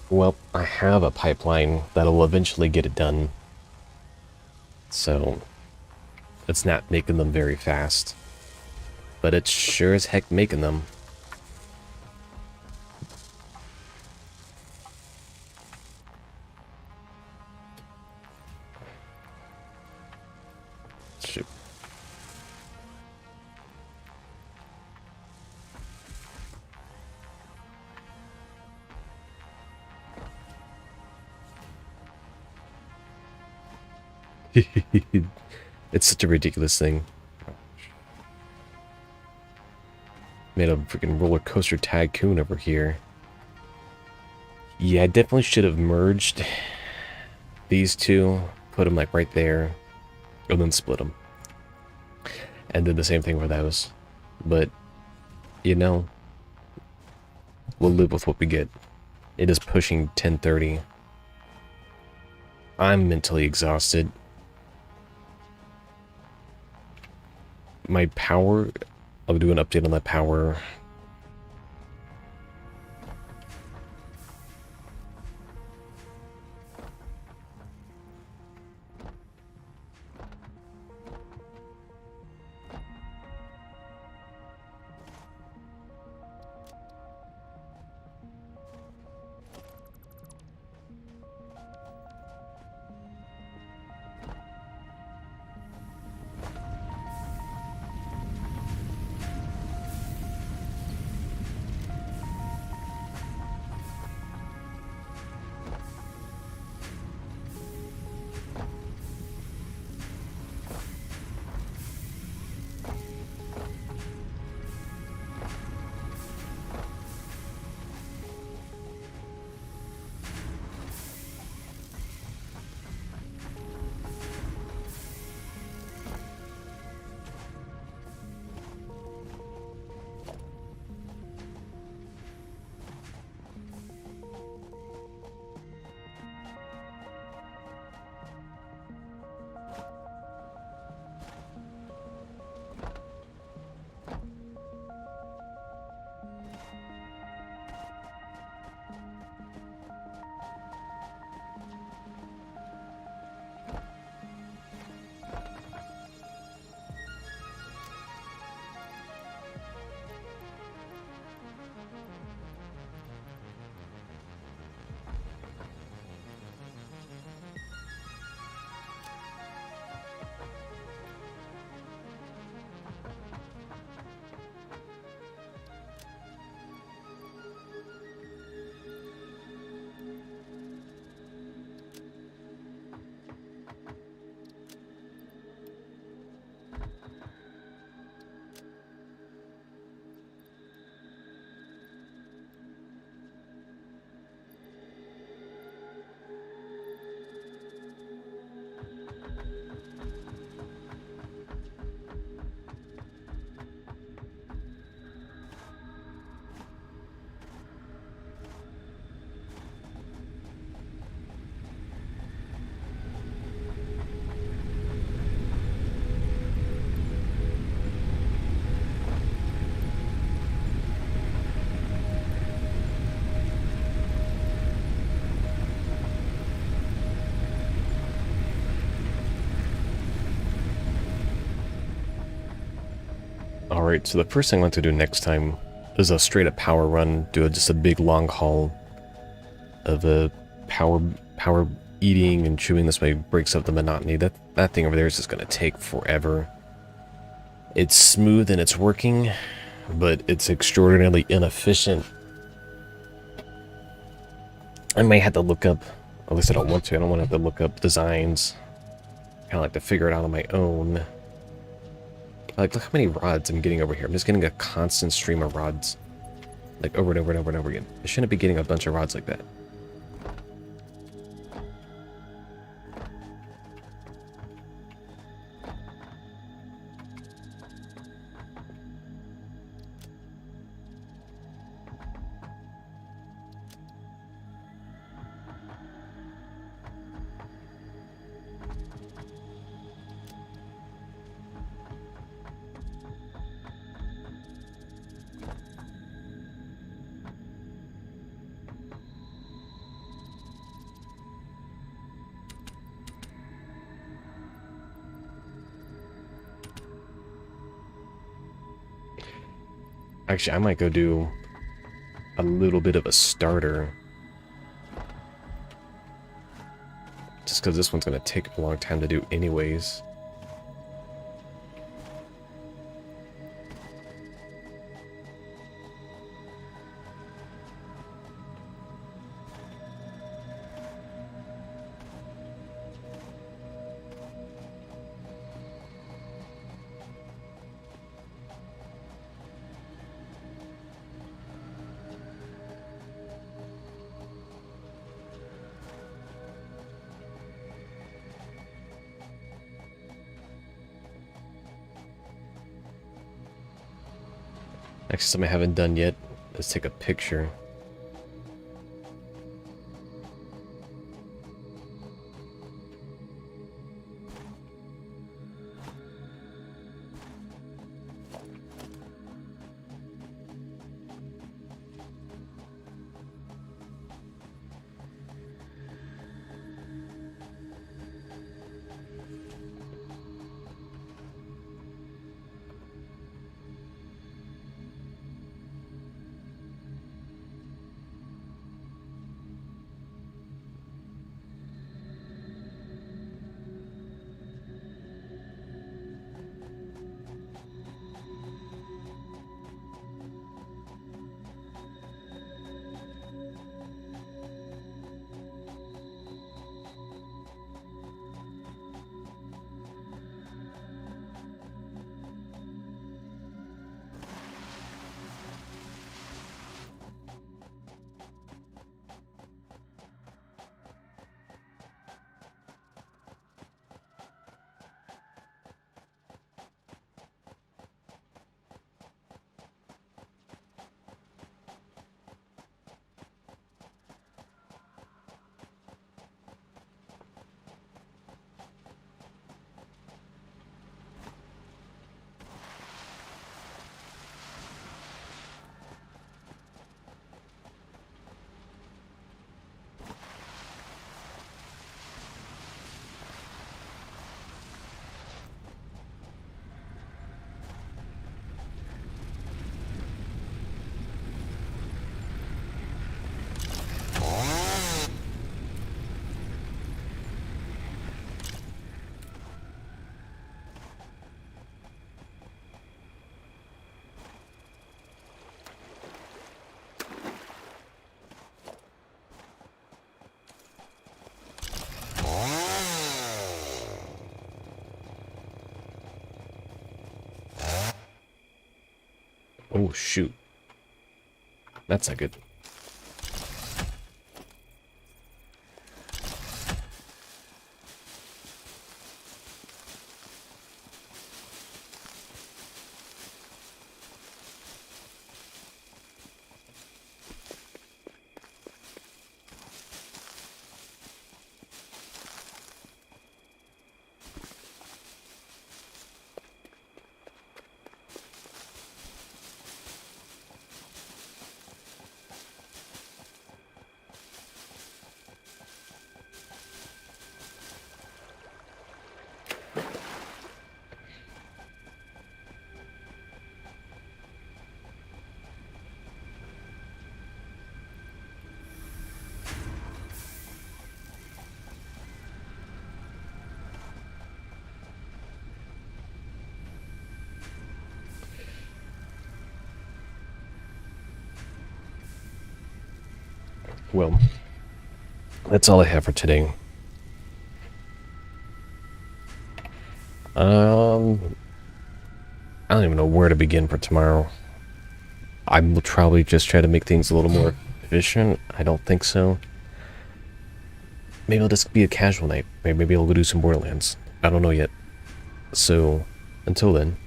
Well, I have a pipeline that'll eventually get it done. So, it's not making them very fast. But it's sure as heck making them. Shoot. It's such a ridiculous thing. Made a freaking roller coaster tycoon over here. Yeah, I definitely should have merged these two, put them like right there, and then split them. And did the same thing for those. But, you know, we'll live with what we get. It is pushing 10:30. I'm mentally exhausted. My power I'll do an update on that power. Alright, so the first thing I want to do next time is a straight up power run, do just a big long haul of a power eating and chewing. This way breaks up the monotony. That thing over there is just gonna take forever. It's smooth and it's working, but it's extraordinarily inefficient. I may have to look up, at least I don't want to, I don't want to have to look up designs. Kinda like to figure it out on my own. Like, look how many rods I'm getting over here. I'm just getting a constant stream of rods. Like, over and over and over and over again. I shouldn't be getting a bunch of rods like that. Actually, I might go do a little bit of a starter. Just because this one's going to take a long time to do anyways. Actually, something I haven't done yet. Let's take a picture. Oh, shoot. That's not good. Well, that's all I have for today. I don't even know where to begin for tomorrow. I will probably just try to make things a little more efficient. I don't think so. Maybe it'll just be a casual night. Maybe I'll go do some Borderlands. I don't know yet. So, until then.